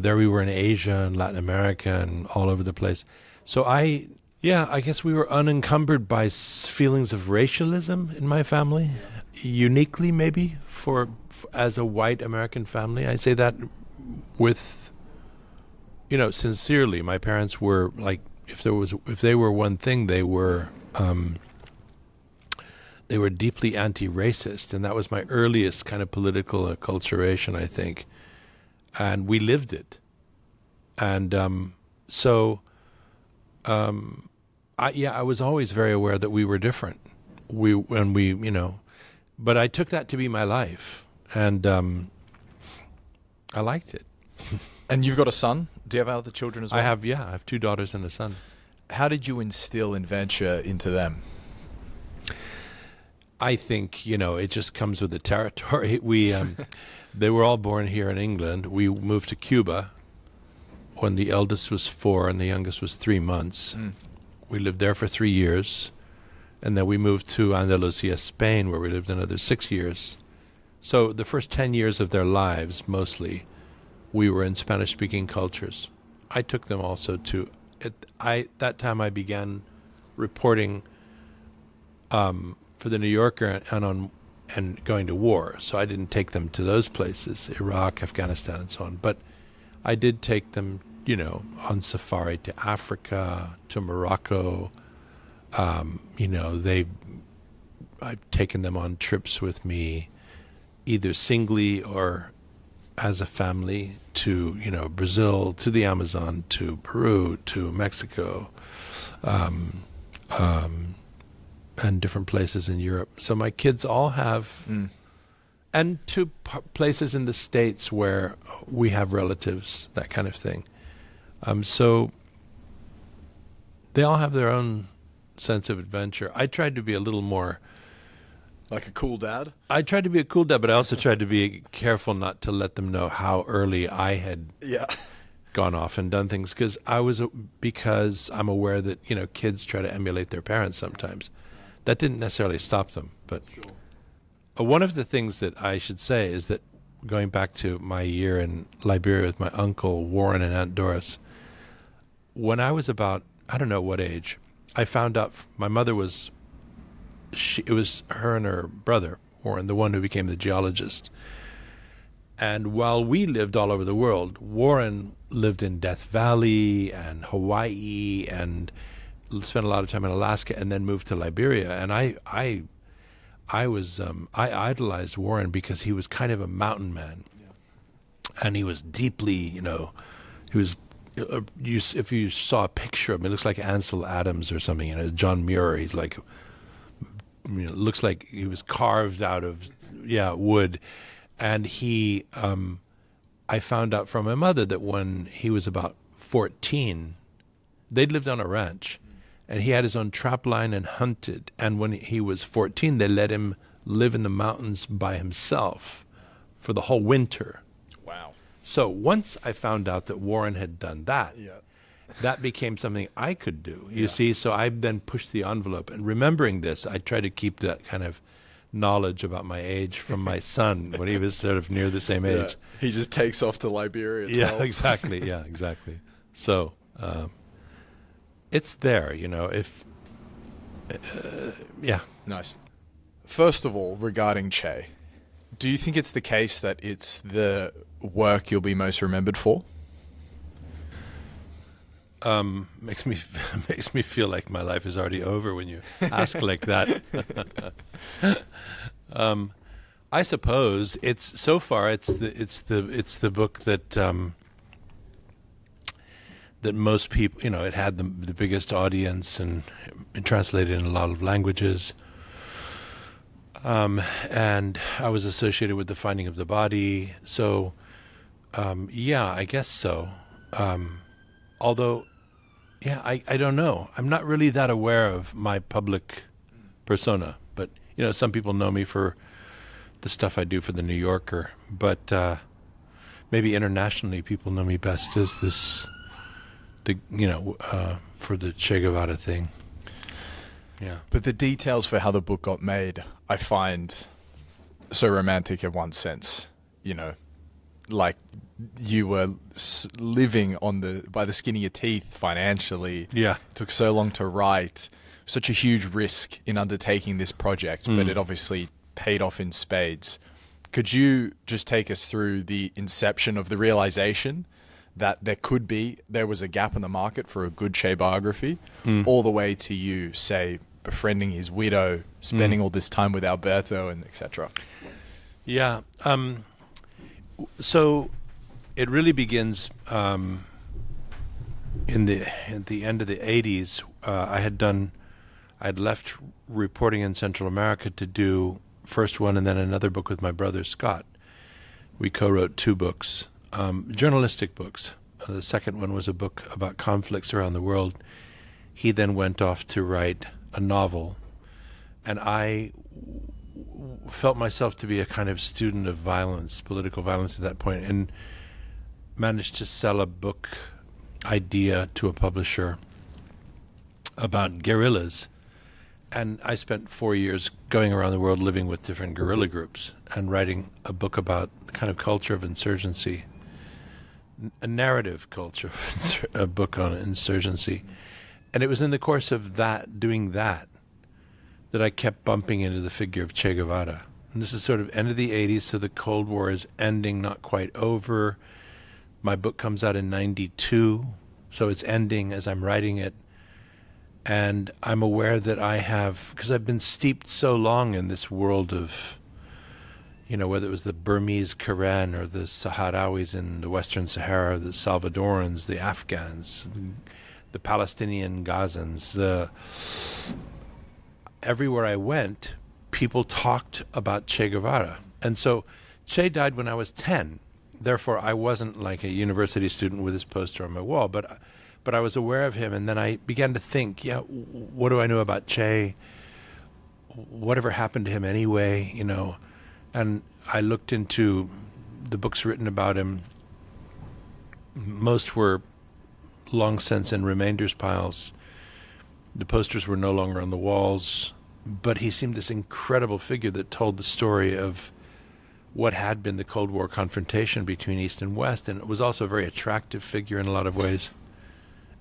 there we were in Asia and Latin America and all over the place. So I guess we were unencumbered by feelings of racialism in my family, uniquely maybe as a white American family. I say that with, sincerely. My parents were like, if they were one thing, they were deeply anti-racist, and that was my earliest kind of political acculturation, I think. And we lived it. And I was always very aware that we were different. But I took that to be my life, and I liked it. And you've got a son? Do you have other children as well? I have 2 daughters and a son. How did you instill adventure into them? I think, it just comes with the territory. They were all born here in England. We moved to Cuba when the eldest was 4 and the youngest was 3 months. We lived there for 3 years. And then we moved to Andalusia, Spain, where we lived another 6 years. So the first 10 years of their lives, mostly, we were in Spanish-speaking cultures. I took them also to... that time I began reporting for the New Yorker and going to war. So I didn't take them to those places, Iraq, Afghanistan, and so on. But I did take them, on safari to Africa, to Morocco. I've taken them on trips with me, either singly or as a family, to, Brazil, to the Amazon, to Peru, to Mexico, and different places in Europe. So my kids all have, and to places in the States where we have relatives, that kind of thing. So they all have their own sense of adventure. I tried to be a little more Like a cool dad? I tried to be a cool dad, but I also tried to be careful not to let them know how early I had gone off and done things, because I'm aware that, kids try to emulate their parents sometimes. That didn't necessarily stop them, but one of the things that I should say is that going back to my year in Liberia with my uncle Warren and Aunt Doris, when I was about, I don't know what age, I found out my mother was, it was her and her brother, Warren, the one who became the geologist. And while we lived all over the world, Warren lived in Death Valley and Hawaii and spent a lot of time in Alaska and then moved to Liberia. And I idolized Warren because he was kind of a mountain man, and he was deeply, he was. If you saw a picture of him, it looks like Ansel Adams or something. John Muir. He's like, looks like he was carved out of wood. And he, I found out from my mother that when he was about 14, they'd lived on a ranch. And he had his own trap line and hunted. And when he was 14, they let him live in the mountains by himself for the whole winter. Wow. So once I found out that Warren had done that, that became something I could do, you see. So I then pushed the envelope. And remembering this, I try to keep that kind of knowledge about my age from my son when he was sort of near the same age. He just takes off to Liberia. Yeah, exactly. Yeah, exactly. So... it's there, Nice. First of all, regarding Che, do you think it's the case that it's the work you'll be most remembered for? Makes me feel like my life is already over when you ask like that. I suppose it's the book that that most people, it had the biggest audience and translated in a lot of languages. And I was associated with the finding of the body. So, I guess so. Although, I don't know. I'm not really that aware of my public persona. But, some people know me for the stuff I do for the New Yorker. But maybe internationally people know me best as this... for the Che Guevara thing. Yeah. But the details for how the book got made, I find so romantic in one sense. Like you were living by the skin of your teeth financially. Yeah. It took so long to write. Such a huge risk in undertaking this project, but it obviously paid off in spades. Could you just take us through the inception of the realization that there was a gap in the market for a good Che biography, all the way to you, say, befriending his widow, spending all this time with Alberto, and etc.? Yeah. So it really begins at the end of the 80s. I had left reporting in Central America to do first one and then another book with my brother Scott. We co-wrote 2 books. Journalistic books. The second one was a book about conflicts around the world. He then went off to write a novel, and I felt myself to be a kind of student of violence, political violence at that point, and managed to sell a book idea to a publisher about guerrillas. And I spent 4 years going around the world living with different guerrilla groups and writing a book about the kind of culture of insurgency. A narrative culture, a book on insurgency. And it was in the course of doing that I kept bumping into the figure of Che Guevara. And this is sort of end of the 80s, so the Cold War is ending, not quite over. My book comes out in 92, so it's ending as I'm writing it. And I'm aware that because I've been steeped so long in this world of, whether it was the Burmese Karen or the Sahrawis in the Western Sahara, the Salvadorans, the Afghans, the Palestinian Gazans. Everywhere I went, people talked about Che Guevara. And so Che died when I was 10. Therefore, I wasn't like a university student with his poster on my wall, but I was aware of him. And then I began to think, what do I know about Che? whatever happened to him anyway, And I looked into the books written about him. Most were long since in remainders piles. The posters were no longer on the walls, but he seemed this incredible figure that told the story of what had been the Cold War confrontation between East and West, and it was also a very attractive figure in a lot of ways.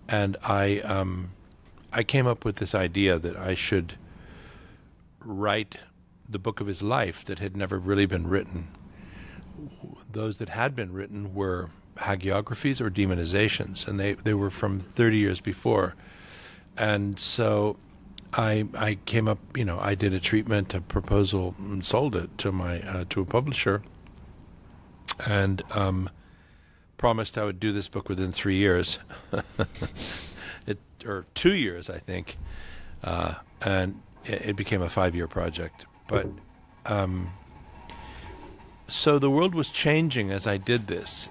And I came up with this idea that I should write the book of his life that had never really been written. Those that had been written were hagiographies or demonizations, and they were from 30 years before. And so I came up, I did a treatment, a proposal, and sold it to to a publisher, and promised I would do this book within 3 years, or 2 years, I think, and it became a 5-year project. But so the world was changing as I did this.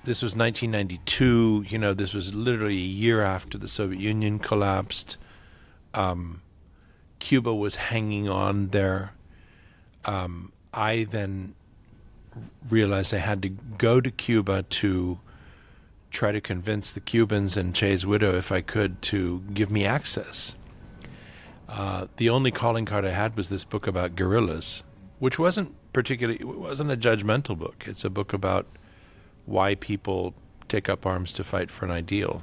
This was 1992. This was literally a year after the Soviet Union collapsed. Cuba was hanging on there. I then realized I had to go to Cuba to try to convince the Cubans and Che's widow, if I could, to give me access. The only calling card I had was this book about guerrillas, which wasn't a judgmental book. It's a book about why people take up arms to fight for an ideal.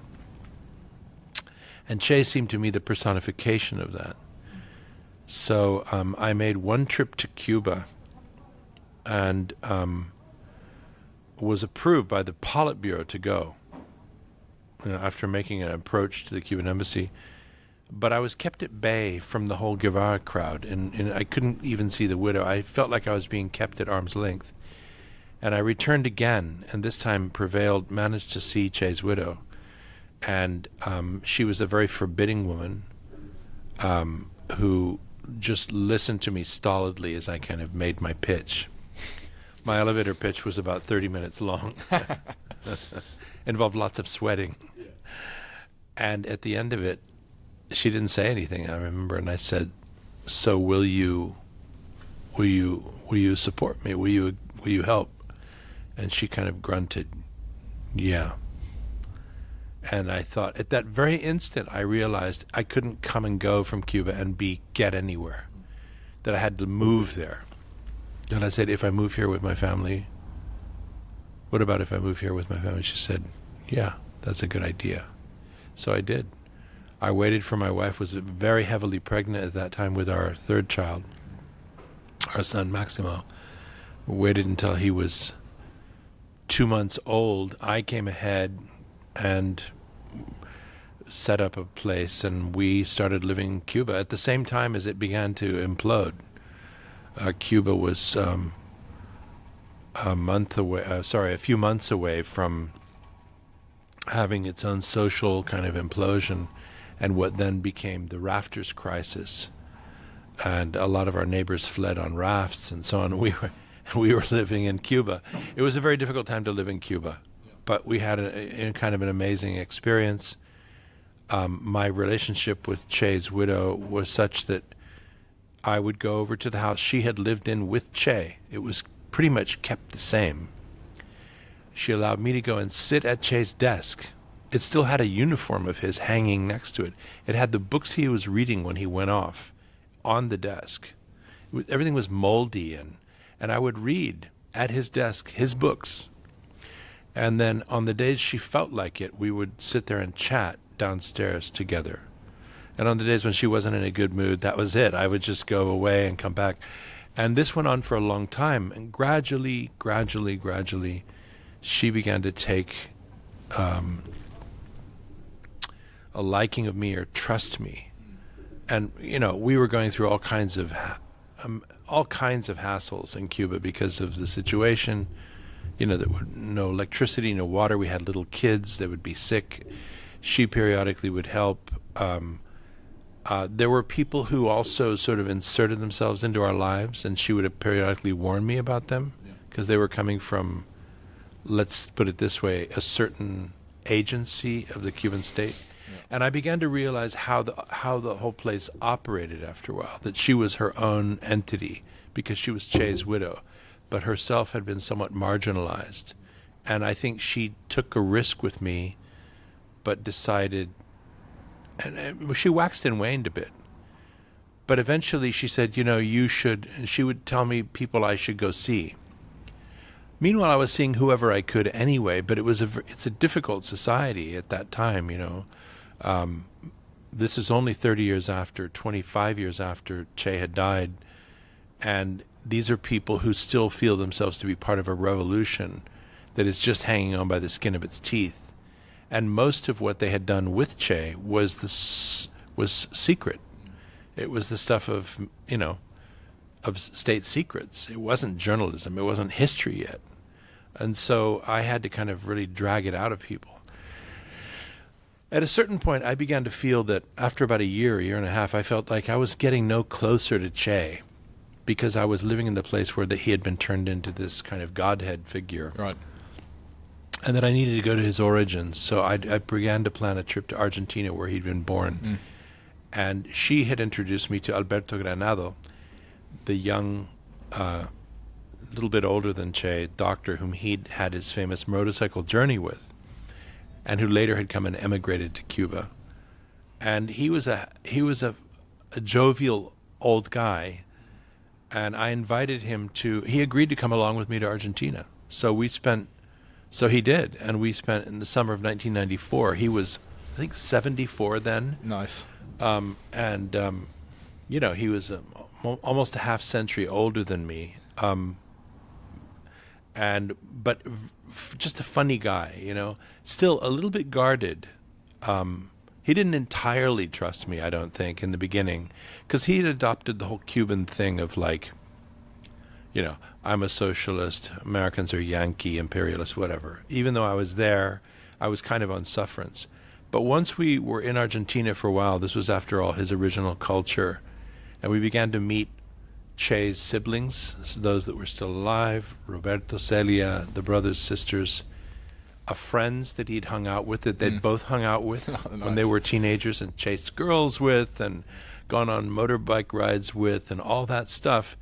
And Che seemed to me the personification of that. So I made one trip to Cuba and was approved by the Politburo to go, after making an approach to the Cuban embassy. But I was kept at bay from the whole Guevara crowd, and I couldn't even see the widow. I felt like I was being kept at arm's length. And I returned again, and this time managed to see Che's widow. And she was a very forbidding woman who just listened to me stolidly as I kind of made my pitch. My elevator pitch was about 30 minutes long. Involved lots of sweating. Yeah. And at the end of it, she didn't say anything, I remember, and I said, "So will you support me? Will you help?" And she kind of grunted, "Yeah." And I thought, at that very instant, I realized I couldn't come and go from Cuba and get anywhere, that I had to move there. And I said, "If I move here with my family, what about if I move here with my family?" She said, "Yeah, that's a good idea." So I did. I waited for my wife, was very heavily pregnant at that time with our third child, our son Maximo. Waited until he was 2 months old. I came ahead and set up a place, and we started living in Cuba at the same time as it began to implode. Cuba was a few months away from having its own social kind of implosion, and what then became the rafters crisis. And a lot of our neighbors fled on rafts and so on. We were living in Cuba. It was a very difficult time to live in Cuba, but we had a kind of an amazing experience. My relationship with Che's widow was such that I would go over to the house she had lived in with Che. It was pretty much kept the same. She allowed me to go and sit at Che's desk. It still had a uniform of his hanging next to it. It had the books he was reading when he went off on the desk. Everything was moldy, and I would read at his desk his books. And then on the days she felt like it, we would sit there and chat downstairs together. And on the days when she wasn't in a good mood, that was it. I would just go away and come back. And this went on for a long time. And gradually, she began to take a liking of me or trust me. And, we were going through all kinds of hassles in Cuba because of the situation. There was no electricity, no water. We had little kids that would be sick. She periodically would help. There were people who also sort of inserted themselves into our lives, and she would periodically warn me about them because they were coming from, let's put it this way, a certain agency of the Cuban state. And I began to realize how the whole place operated after a while, that she was her own entity because she was Che's widow, but herself had been somewhat marginalized. And I think she took a risk with me, but decided, and she waxed and waned a bit. But eventually she said, you should, and she would tell me people I should go see. Meanwhile, I was seeing whoever I could anyway, but it's a difficult society at that time, This is only 25 years after Che had died, and these are people who still feel themselves to be part of a revolution that is just hanging on by the skin of its teeth. And most of what they had done with Che was secret. It was the stuff of state secrets. It wasn't journalism. It wasn't history yet. And so I had to kind of really drag it out of people. At a certain point, I began to feel that after about a year and a half, I felt like I was getting no closer to Che because I was living in the place where he had been turned into this kind of godhead figure. Right. And that I needed to go to his origins. So I began to plan a trip to Argentina where he'd been born. And she had introduced me to Alberto Granado, the young, little bit older than Che, doctor whom he'd had his famous motorcycle journey with, and who later had come and emigrated to Cuba. And he was a jovial old guy, and I invited him he agreed to come along with me to Argentina. So he did, and we spent in the summer of 1994. He was, I think, 74 then. Nice. He was almost a half century older than me, but just a funny guy, still a little bit guarded. He didn't entirely trust me, I don't think, in the beginning, because he had adopted the whole Cuban thing of I'm a socialist, Americans are Yankee, imperialist, whatever. Even though I was there, I was kind of on sufferance. But once we were in Argentina for a while, this was after all his original culture, and we began to meet Che's siblings, those that were still alive, Roberto, Celia, the brothers, sisters, friends that he'd hung out with, that they'd both hung out with when they were teenagers and chased girls with and gone on motorbike rides with and all that stuff.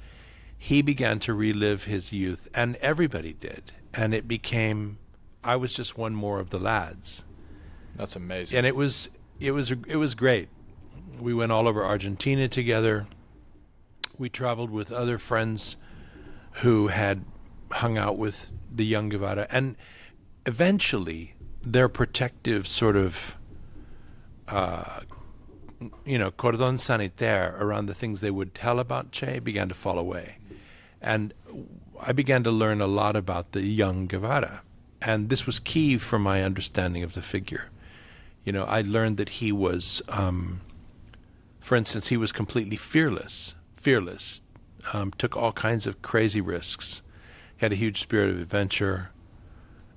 He began to relive his youth, and everybody did. And it became, I was just one more of the lads. That's amazing. And it was great. We went all over Argentina together. We traveled with other friends who had hung out with the young Guevara, and eventually their protective sort of cordon sanitaire around the things they would tell about Che began to fall away. And I began to learn a lot about the young Guevara, and this was key for my understanding of the figure. I learned that he was, for instance, he was completely fearless, took all kinds of crazy risks. He had a huge spirit of adventure.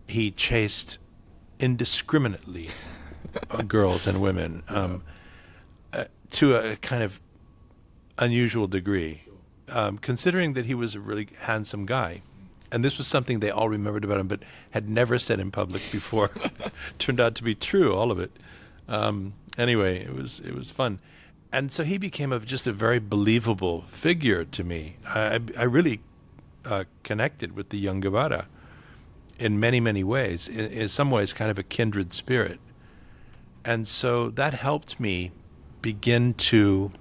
He chased indiscriminately girls and women to a kind of unusual degree, considering that he was a really handsome guy. And this was something they all remembered about him, but had never said in public before. Turned out to be true, all of it. Anyway, it was fun. And so he became just a very believable figure to me. I really connected with the young Guevara in many, many ways, in some ways kind of a kindred spirit. And so that helped me begin to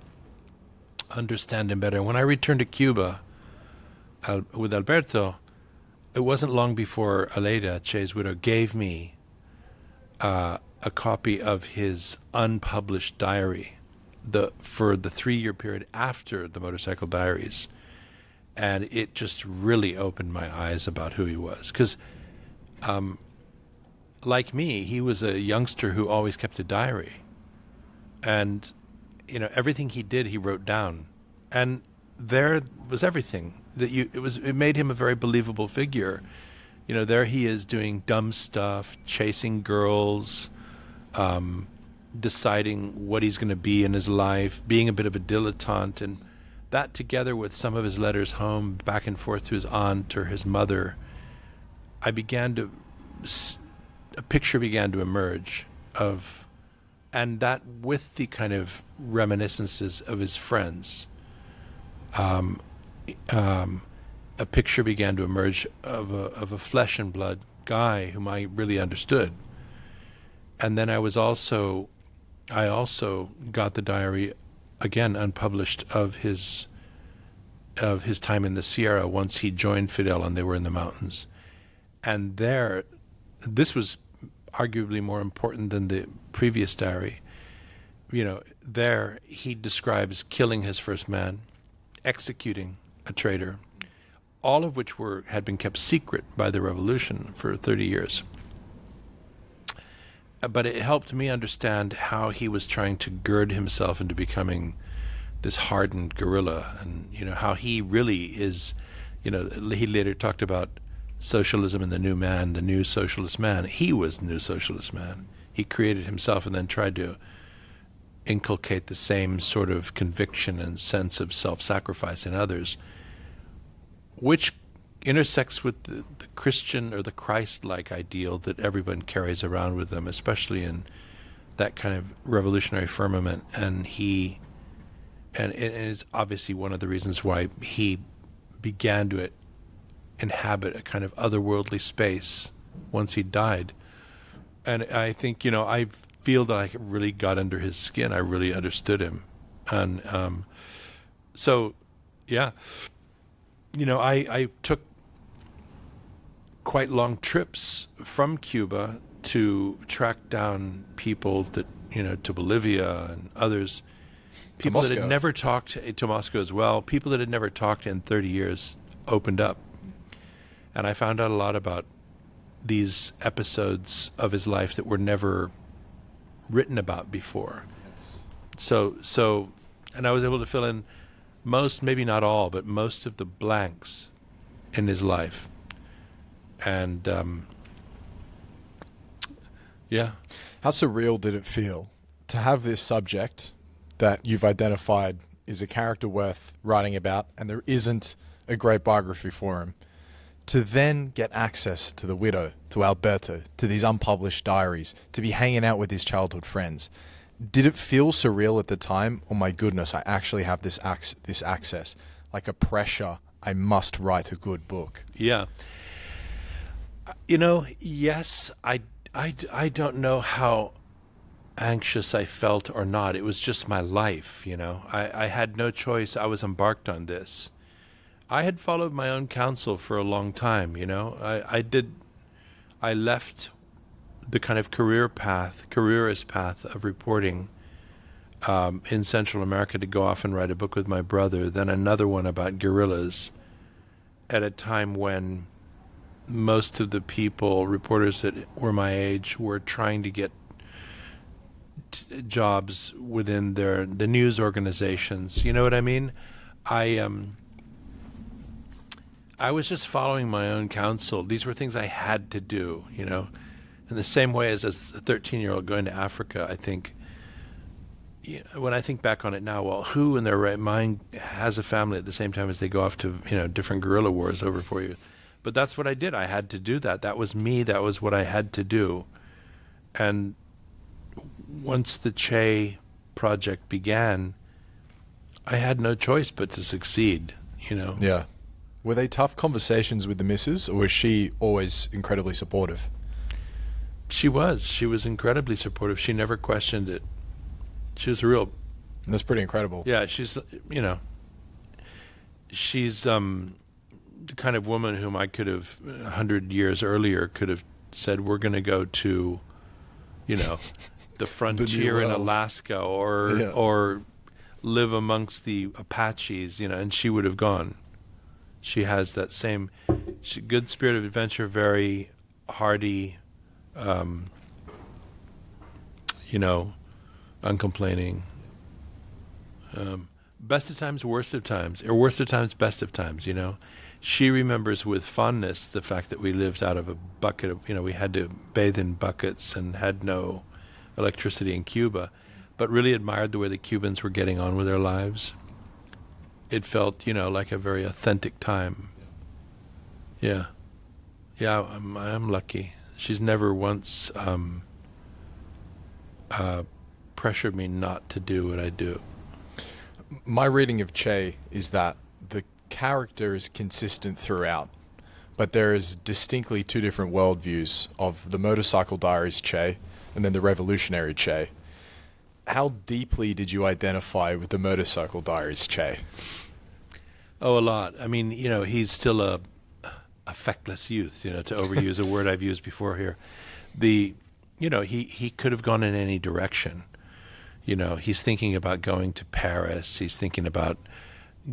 understand him better. When I returned to Cuba with Alberto, it wasn't long before Aleida, Che's widow, gave me a copy of his unpublished diary for the 3-year period after the Motorcycle Diaries. And it just really opened my eyes about who he was. Because, like me, he was a youngster who always kept a diary. And, everything he did, he wrote down. And there was everything. It made him a very believable figure. There he is doing dumb stuff, chasing girls, deciding what he's going to be in his life, being a bit of a dilettante, and that together with some of his letters home, back and forth to his aunt or his mother, a picture began to emerge of and that with the kind of reminiscences of his friends, a picture began to emerge of a flesh and blood guy whom I really understood. And then I also got the diary, again unpublished, of his time in the Sierra once he joined Fidel and they were in the mountains. And this was arguably more important than the previous diary. There he describes killing his first man, executing a traitor, all of which had been kept secret by the revolution for 30 years. But it helped me understand how he was trying to gird himself into becoming this hardened guerrilla, and how he really is. He later talked about socialism and the new man, the new socialist man. He was the new socialist man. He created himself and then tried to inculcate the same sort of conviction and sense of self-sacrifice in others, which intersects with the Christian or the Christ-like ideal that everyone carries around with them, especially in that kind of revolutionary firmament. And it is obviously one of the reasons why he began to inhabit a kind of otherworldly space once he died. And I think, I feel that I really got under his skin. I really understood him. And so, yeah, I took quite long trips from Cuba to track down people that, to Bolivia and others, people that had never talked, to Moscow as well, people that had never talked in 30 years opened up. And I found out a lot about these episodes of his life that were never written about before. So, and I was able to fill in most, maybe not all, but most of the blanks in his life. And yeah. How surreal did it feel to have this subject that you've identified is a character worth writing about, and there isn't a great biography for him, to then get access to the widow, to Alberto, to these unpublished diaries, to be hanging out with his childhood friends? Did it feel surreal at the time? Oh my goodness, I actually have this access. Like a pressure, I must write a good book. Yeah. Yes, I don't know how anxious I felt or not. It was just my life, I had no choice. I was embarked on this. I had followed my own counsel for a long time, I left the kind of careerist path of reporting in Central America to go off and write a book with my brother, then another one about guerrillas, at a time when most of the reporters that were my age, were trying to get jobs within the news organizations. You know what I mean? I was just following my own counsel. These were things I had to do, in the same way as a 13-year-old going to Africa. I think, when I think back on it now, well, who in their right mind has a family at the same time as they go off to, different guerrilla wars over 4 years? But that's what I did. I had to do that. That was me. That was what I had to do. And once the Che project began, I had no choice but to succeed, Yeah. Were they tough conversations with the missus, or was she always incredibly supportive? She was incredibly supportive. She never questioned it. She was That's pretty incredible. Yeah, she's the kind of woman whom I could have 100 years earlier could have said, we're going to go to, the frontier in Alaska or live amongst the Apaches, and she would have gone. She has that same good spirit of adventure, very hardy, uncomplaining. Best of times, worst of times, or worst of times, best of times, She remembers with fondness the fact that we lived out of a bucket of, we had to bathe in buckets and had no electricity in Cuba, but really admired the way the Cubans were getting on with their lives. It felt, like a very authentic time. Yeah. Yeah, I'm lucky. She's never once pressured me not to do what I do. My reading of Che is that the character is consistent throughout, but there is distinctly two different worldviews of the Motorcycle Diaries Che and then the Revolutionary Che. How deeply did you identify with the Motorcycle Diaries Che? Oh, a lot. I mean, he's still a feckless youth, to overuse a word I've used before here. He could have gone in any direction. He's thinking about going to Paris. He's thinking about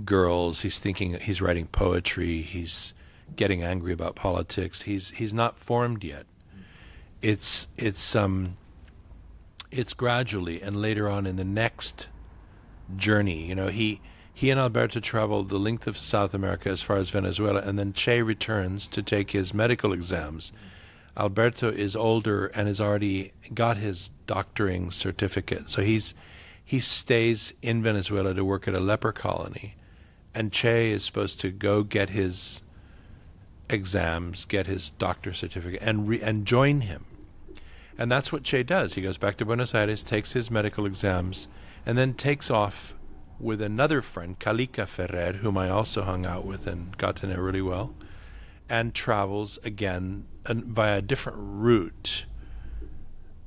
girls. He's writing poetry. He's getting angry about politics. He's not formed yet. It's gradually, and later on in the next journey, he and Alberto traveled the length of South America as far as Venezuela, and then Che returns to take his medical exams. Alberto is older and has already got his doctoring certificate, so he stays in Venezuela to work at a leper colony, and Che is supposed to go get his exams, get his doctor certificate, and join him. And that's what Che does. He goes back to Buenos Aires, takes his medical exams, and then takes off with another friend, Calica Ferrer, whom I also hung out with and got to know really well, and travels again via a different route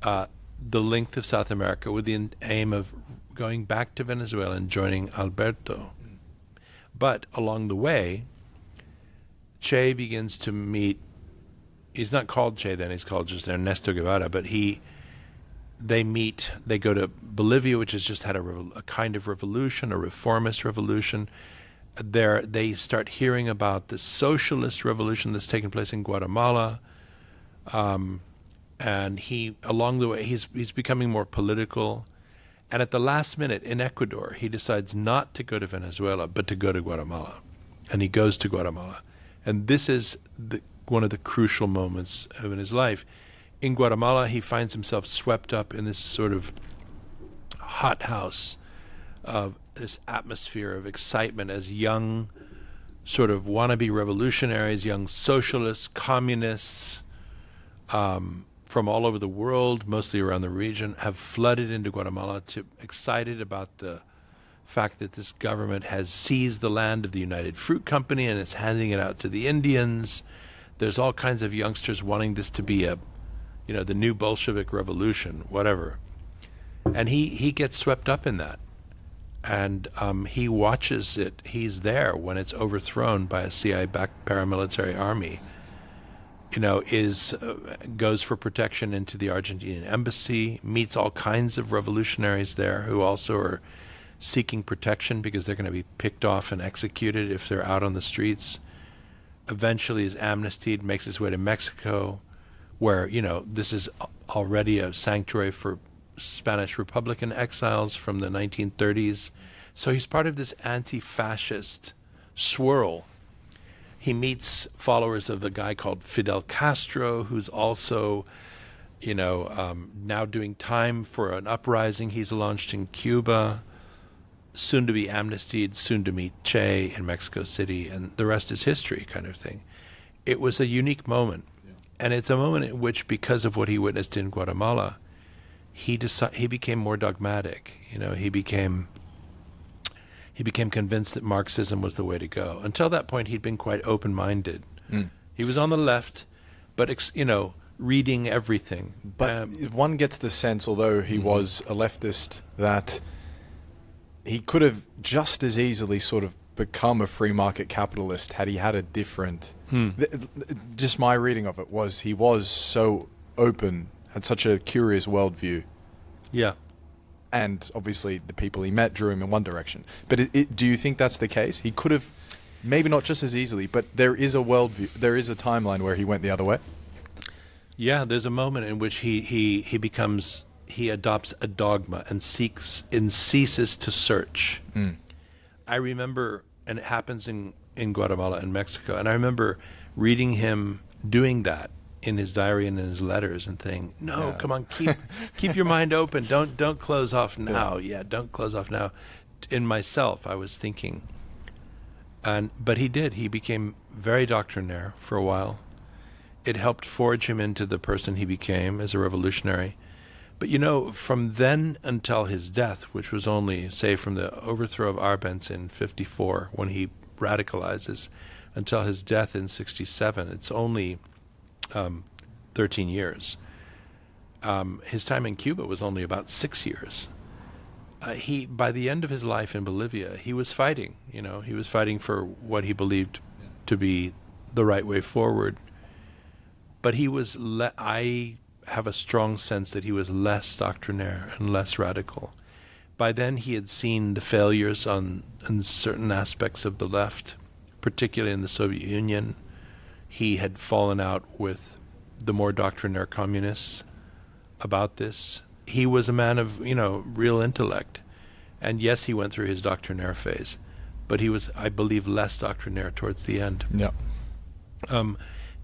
the length of South America with the aim of going back to Venezuela and joining Alberto. But along the way, Che begins to meet, he's not called Che then, he's called just Ernesto Guevara, but they go to Bolivia, which has just had a kind of revolution, a reformist revolution. There, they start hearing about the socialist revolution that's taken place in Guatemala. And along the way, he's becoming more political. And at the last minute in Ecuador, he decides not to go to Venezuela, but to go to Guatemala. And he goes to Guatemala. And this is one of the crucial moments in his life. In Guatemala, he finds himself swept up in this sort of hothouse of this atmosphere of excitement as young sort of wannabe revolutionaries, young socialists, communists from all over the world, mostly around the region, have flooded into Guatemala excited about the fact that this government has seized the land of the United Fruit Company and it's handing it out to the Indians. There's all kinds of youngsters wanting this to be the new Bolshevik revolution, whatever. And he gets swept up in that. And he watches it. He's there when it's overthrown by a CIA-backed paramilitary army. Goes for protection into the Argentinian embassy, meets all kinds of revolutionaries there who also are seeking protection because they're going to be picked off and executed if they're out on the streets. Eventually is amnestied, makes his way to Mexico, where, this is already a sanctuary for Spanish Republican exiles from the 1930s. So he's part of this anti-fascist swirl. He meets followers of a guy called Fidel Castro, who's also, now doing time for an uprising he's launched in Cuba, soon to be amnestied, soon to meet Che in Mexico City, and the rest is history kind of thing. It was a unique moment. And it's a moment in which, because of what he witnessed in Guatemala, he became more dogmatic. He became convinced that Marxism was the way to go. Until that point, he'd been quite open-minded. He was on the left, but reading everything. But one gets the sense, although he was a leftist, that he could have just as easily sort of become a free market capitalist had he had a different... Just my reading of it was he was so open, had such a curious worldview. Yeah. And obviously the people he met drew him in one direction. But do you think that's the case? He could have, maybe not just as easily, but there is a worldview, there is a timeline where he went the other way? Yeah, there's a moment in which he adopts a dogma and ceases to search. I remember, and it happens in Guatemala and Mexico, and I remember reading him doing that in his diary and in his letters and saying, come on, keep your mind open. Don't close off now. Don't close off now. In myself, I was thinking. But he did. He became very doctrinaire for a while. It helped forge him into the person he became as a revolutionary. But, from then until his death, which was only, say, from the overthrow of Arbenz in 1954, when he radicalizes, until his death in 1967, it's only 13 years. His time in Cuba was only about 6 years. By the end of his life in Bolivia, he was fighting. He was fighting for what he believed to be the right way forward. But he was. I have a strong sense that he was less doctrinaire and less radical. By then, he had seen the failures in certain aspects of the left, particularly in the Soviet Union. He had fallen out with the more doctrinaire communists about this. He was a man of, real intellect. And yes, he went through his doctrinaire phase, but he was, I believe, less doctrinaire towards the end. Yeah.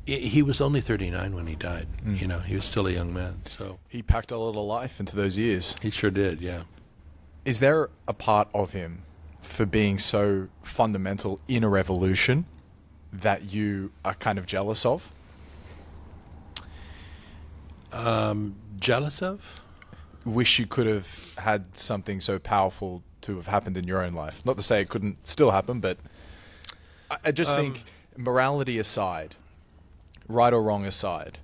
He was only 39 when he died. He was still a young man. So He packed a lot of life into those years. he sure did, yeah. Is there a part of him for being so fundamental in a revolution that you are kind of jealous of? Jealous of? Wish you could have had something so powerful to have happened in your own life. Not to say it couldn't still happen, but I just think, morality aside, right or wrong aside,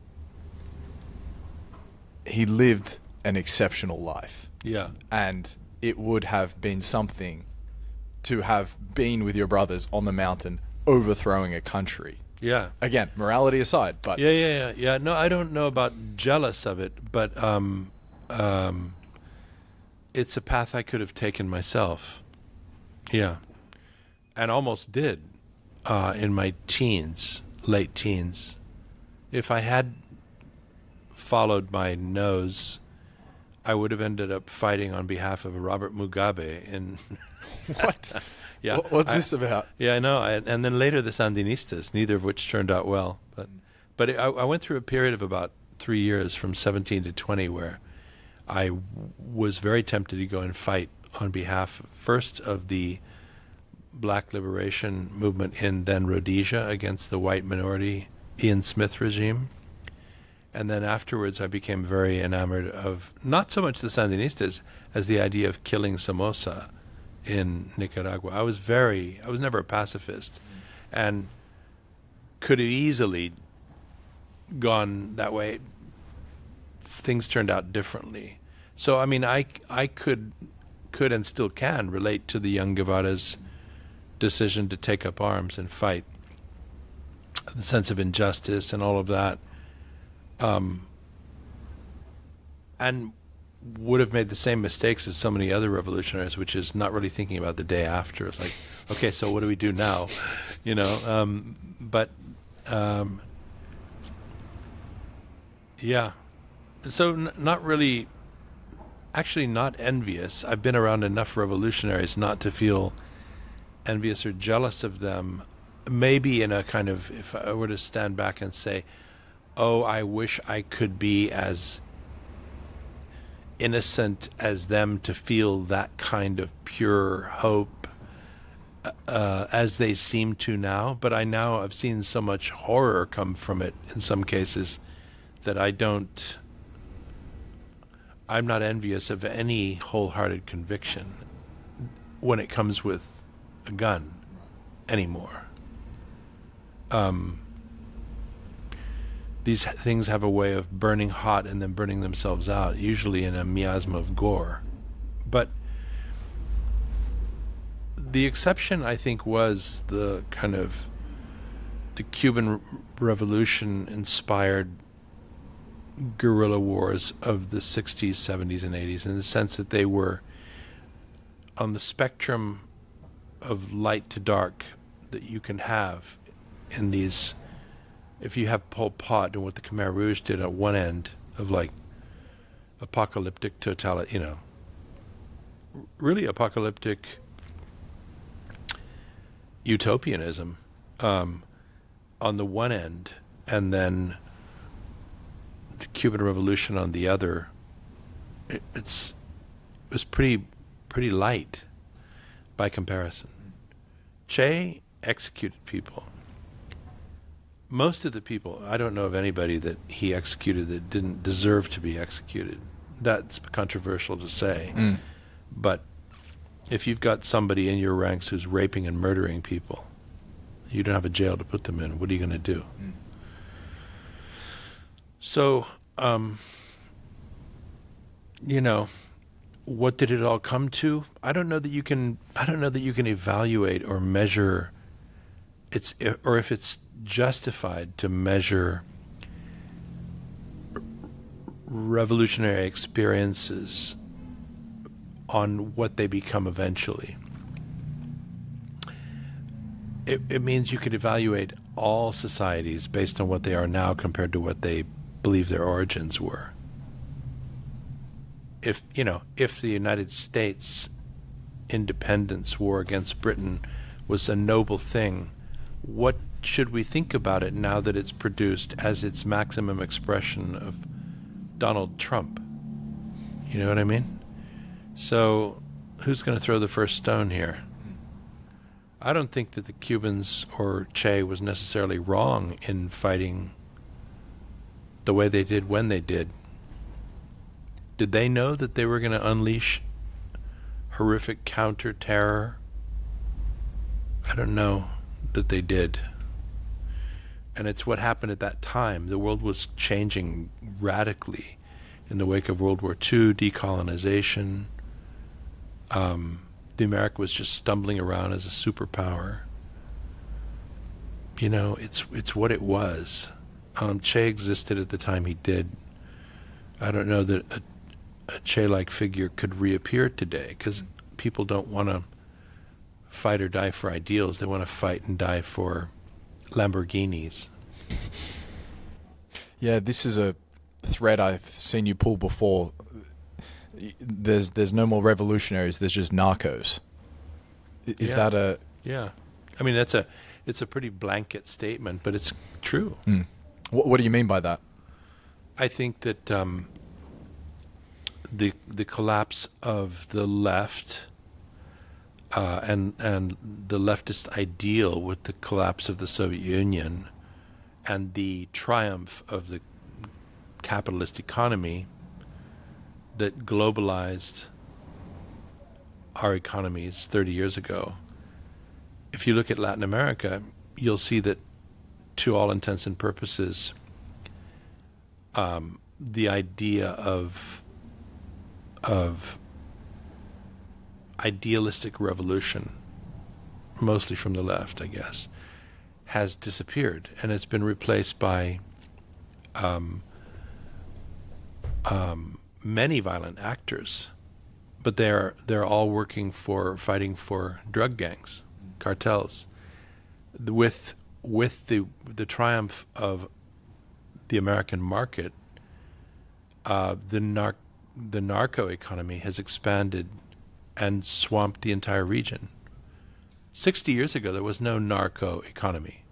he lived an exceptional life. Yeah. And it would have been something to have been with your brothers on the mountain overthrowing a country. Yeah. Again, morality aside, but Yeah. No, I don't know about jealous of it, but it's a path I could have taken myself. Yeah. And almost did in my late teens. If I had followed my nose, I would have ended up fighting on behalf of Robert Mugabe in... What? Yeah. What's this about? Yeah, I know. And then later the Sandinistas, neither of which turned out well. But I went through a period of about 3 years, from 17 to 20, where I was very tempted to go and fight on behalf, first, of the black liberation movement in then Rhodesia against the white minority Ian Smith regime. And then afterwards I became very enamored of not so much the Sandinistas as the idea of killing Somoza in Nicaragua. I was never a pacifist, and could have easily gone that way. Things turned out differently. So, I mean, I could and still can relate to the young Guevara's decision to take up arms and fight. The sense of injustice and all of that. And would have made the same mistakes as so many other revolutionaries, which is not really thinking about the day after. It's like, okay, so what do we do now? Yeah. So not really, actually not envious. I've been around enough revolutionaries not to feel envious or jealous of them. Maybe in a kind of, if I were to stand back and say, oh, I wish I could be as innocent as them to feel that kind of pure hope as they seem to now. But I've seen so much horror come from it in some cases that I'm not envious of any wholehearted conviction when it comes with a gun anymore. These things have a way of burning hot and then burning themselves out, usually in a miasma of gore. But the exception, I think, was the kind of the Cuban Revolution inspired guerrilla wars of the 60s, 70s, and 80s, in the sense that they were on the spectrum of light to dark that you can have in these. If you have Pol Pot and what the Khmer Rouge did at one end of like apocalyptic really apocalyptic utopianism on the one end, and then the Cuban Revolution on the other, it was pretty light by comparison. Che executed people. Most of the people, I don't know of anybody that he executed that didn't deserve to be executed. That's controversial to say. But if you've got somebody in your ranks who's raping and murdering people, you don't have a jail to put them in. What are you going to do? So, what did it all come to? I don't know that you can evaluate or measure or if it's justified to measure revolutionary experiences on what they become eventually. It means you could evaluate all societies based on what they are now compared to what they believe their origins were. If the United States independence war against Britain was a noble thing, what should we think about it now that it's produced as its maximum expression of Donald Trump? You know what I mean? So who's going to throw the first stone here? I don't think that the Cubans or Che was necessarily wrong in fighting the way they did when they did. Did they know that they were going to unleash horrific counter-terror? I don't know that they did. And it's what happened at that time. The world was changing radically in the wake of World War II, decolonization. The America was just stumbling around as a superpower. It's what it was. Che existed at the time he did. I don't know that a Che-like figure could reappear today, because people don't want to fight or die for ideals. They want to fight and die for Lamborghinis. Yeah, this is a thread I've seen you pull before. There's no more revolutionaries. There's just narcos. Is that a... Yeah. I mean, it's a pretty blanket statement, but it's true. What do you mean by that? I think that the collapse of the left and the leftist ideal with the collapse of the Soviet Union and the triumph of the capitalist economy that globalized our economies 30 years ago. If you look at Latin America, you'll see that, to all intents and purposes, the idea of idealistic revolution, mostly from the left, I guess, has disappeared, and it's been replaced by many violent actors, but they're all fighting for drug gangs, cartels. With the triumph of the American market, the narco economy has expanded and swamped the entire region. 60 years ago, there was no narco economy.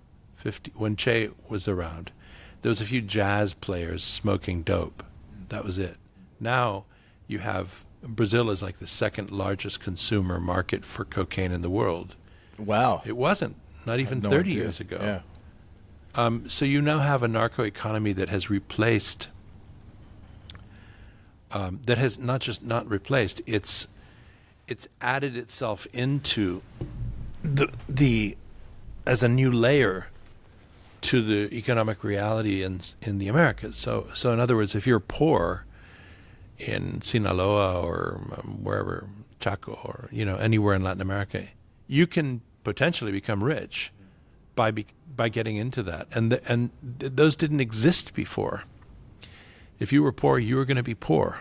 When Che was around, there was a few jazz players smoking dope. That was it. Now you have Brazil is like the second largest consumer market for cocaine in the world. Wow. It wasn't, not even 30 years ago. Yeah. So you now have a narco economy that has replaced, that has not replaced, it's added itself into the as a new layer to the economic reality in the Americas. So in other words, if you're poor in Sinaloa or wherever, Chaco, or anywhere in Latin America, you can potentially become rich by getting into that, and those didn't exist before. If you were poor, you were going to be poor,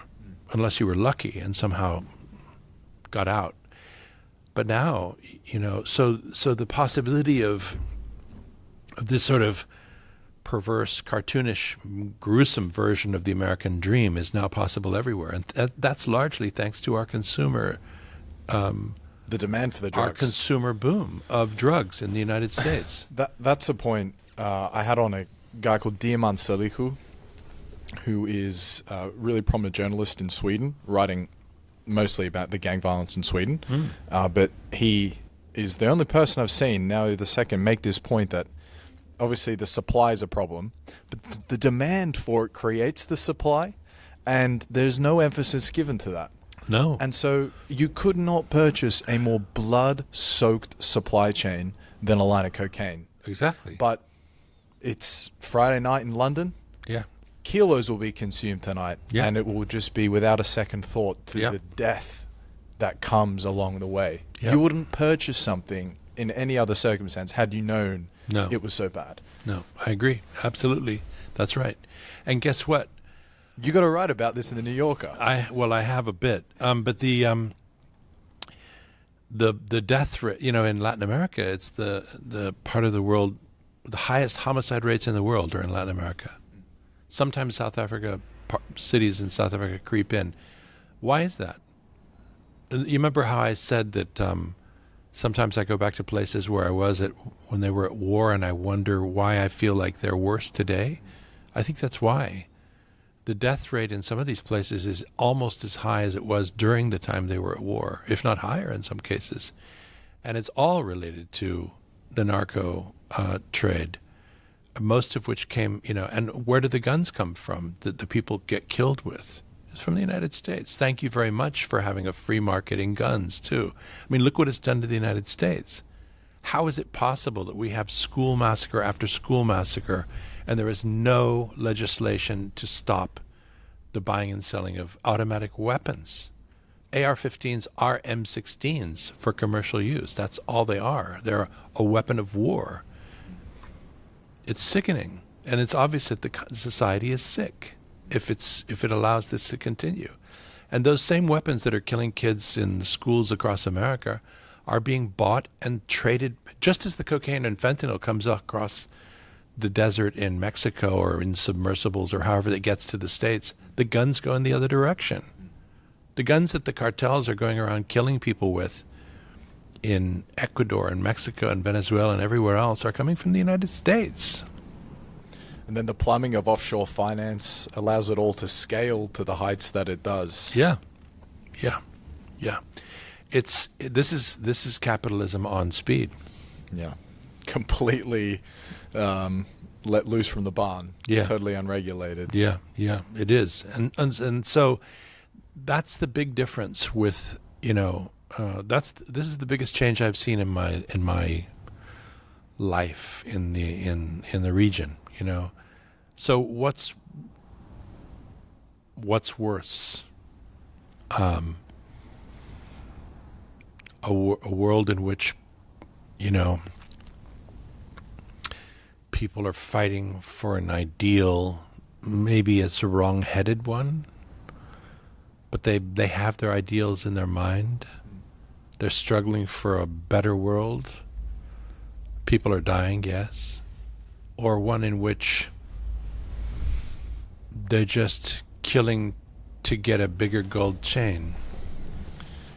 unless you were lucky and somehow got out. But now, so the possibility of this sort of perverse, cartoonish, gruesome version of the American dream is now possible everywhere, and that's largely thanks to our consumer. The demand for the drugs. Our consumer boom of drugs in the United States. That's a point I had on a guy called Diaman Salihu, who is a really prominent journalist in Sweden, writing mostly about the gang violence in Sweden. But he is the only person I've seen, now the second, make this point that obviously the supply is a problem, but the demand for it creates the supply. And there's no emphasis given to that. No. And so you could not purchase a more blood-soaked supply chain than a line of cocaine. Exactly. But it's Friday night in London. Yeah. Kilos will be consumed tonight. Yeah. And it will just be without a second thought to the death that comes along the way. Yeah. You wouldn't purchase something in any other circumstance had you known No. it was so bad. No, I agree. Absolutely. That's right. And guess what? You got to write about this in the New Yorker. I have a bit, but the death rate, in Latin America, it's the part of the world, the highest homicide rates in the world are in Latin America. Sometimes South Africa, cities in South Africa creep in. Why is that? You remember how I said that sometimes I go back to places where I was at when they were at war, and I wonder why I feel like they're worse today? I think that's why. The death rate in some of these places is almost as high as it was during the time they were at war, if not higher in some cases. And it's all related to the narco trade, most of which came, and where do the guns come from that the people get killed with? It's from the United States. Thank you very much for having a free market in guns, too. I mean, look what it's done to the United States. How is it possible that we have school massacre after school massacre and there is no legislation to stop the buying and selling of automatic weapons? AR-15s are M16s for commercial use. That's all they are. They're a weapon of war. It's sickening, and it's obvious that the society is sick if it allows this to continue. And those same weapons that are killing kids in the schools across America are being bought and traded, just as the cocaine and fentanyl comes across the desert in Mexico or in submersibles or however it gets to the States, the guns go in the other direction. The guns that the cartels are going around killing people with in Ecuador and Mexico and Venezuela and everywhere else are coming from the United States. And then the plumbing of offshore finance allows it all to scale to the heights that it does. Yeah. This is capitalism on speed. Yeah. Completely let loose from the barn. Yeah. Totally unregulated. Yeah, it is. And so that's the big difference with, this is the biggest change I've seen in my life in the region, So what's worse? A world in which, people are fighting for an ideal, maybe it's a wrong-headed one, but they have their ideals in their mind. They're struggling for a better world. People are dying, yes. Or one in which they're just killing to get a bigger gold chain.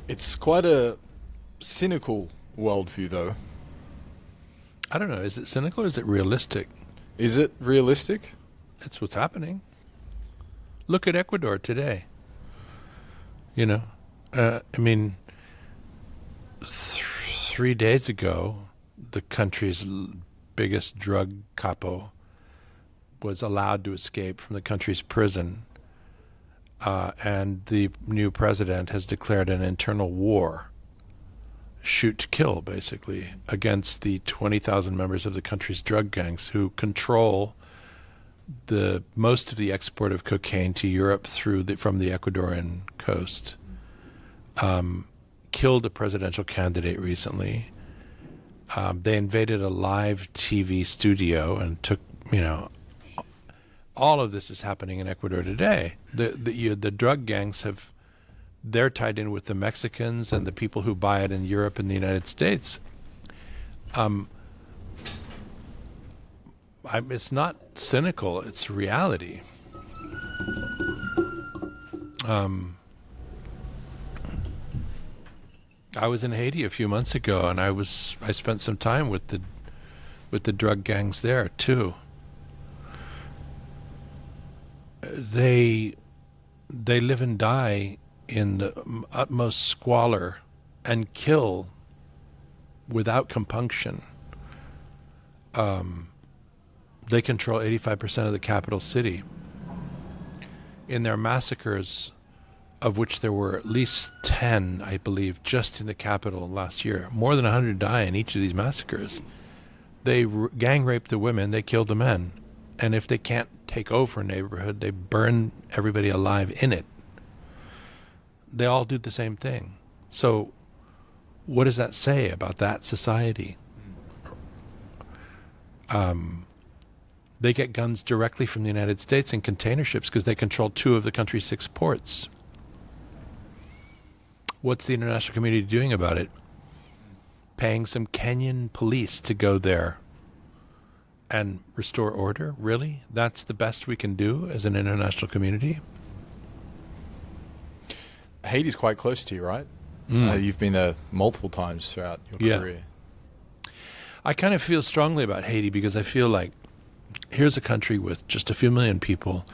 It's quite a cynical worldview, though. I don't know. Is it cynical or is it realistic? Is it realistic? It's what's happening. Look at Ecuador today. 3 days ago, the country's biggest drug capo was allowed to escape from the country's prison, and the new president has declared an internal war, shoot to kill, basically, against the 20,000 members of the country's drug gangs who control most of the export of cocaine to Europe from the Ecuadorian coast. Killed a presidential candidate recently. They invaded a live TV studio and took, all of this is happening in Ecuador today. The drug gangs they're tied in with the Mexicans and the people who buy it in Europe and the United States. It's not cynical, it's reality. I was in Haiti a few months ago, and I spent some time with the drug gangs there too. They live and die in the utmost squalor and kill without compunction. They control 85% of the capital city. in their massacres, of which there were at least 10, I believe, just in the capital last year. More than 100 die in each of these massacres. They gang raped the women, they killed the men. And if they can't take over a neighborhood, they burn everybody alive in it. They all do the same thing. So what does that say about that society? They get guns directly from the United States in container ships because they control 2 of the country's 6 ports. What's the international community doing about it? Paying some Kenyan police to go there and restore order? Really? That's the best we can do as an international community? Haiti's quite close to you, right? You've been there multiple times throughout your career. I kind of feel strongly about Haiti because I feel like here's a country with just a few million people.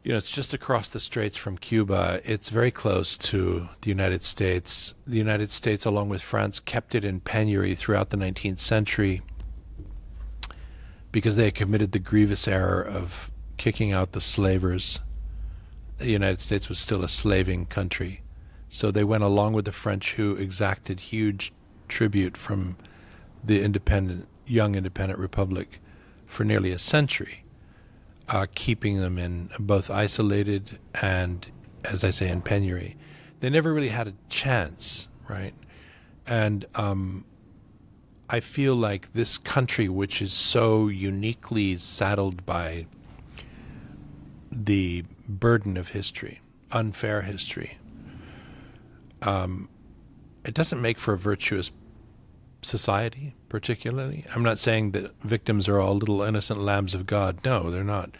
You know, it's just across the straits from Cuba. It's very close to the United States. The United States, along with France, kept it in penury throughout the 19th century because they had committed the grievous error of kicking out the slavers. The United States was still a slaving country. So they went along with the French, who exacted huge tribute from the young independent republic for nearly a century, keeping them in both isolated and, as I say, in penury. They never really had a chance, right? And I feel like this country, which is so uniquely saddled by the burden of history, unfair history, it doesn't make for a virtuous society, particularly. I'm not saying that victims are all little innocent lambs of God. No, they're not.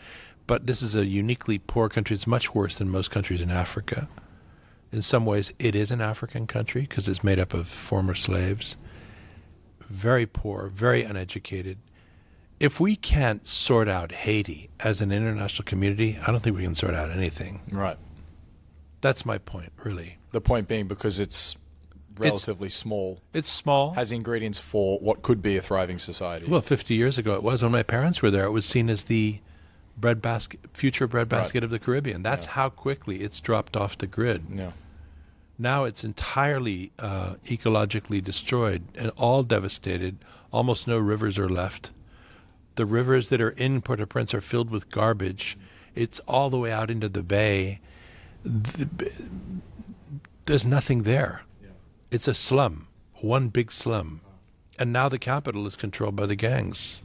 But this is a uniquely poor country. It's much worse than most countries in Africa. In some ways, it is an African country because it's made up of former slaves. Very poor, very uneducated. If we can't sort out Haiti as an international community, I don't think we can sort out anything. Right. That's my point, really. The point being because it's relatively small. It's small. Has ingredients for what could be a thriving society. Well, 50 years ago it was. When my parents were there, it was seen as the future breadbasket of the Caribbean. That's how quickly it's dropped off the grid. Yeah. Now it's entirely ecologically destroyed and all devastated. Almost no rivers are left. The rivers that are in Port-au-Prince are filled with garbage. It's all the way out into the bay. There's nothing there. It's a slum, one big slum. And now the capital is controlled by the gangs.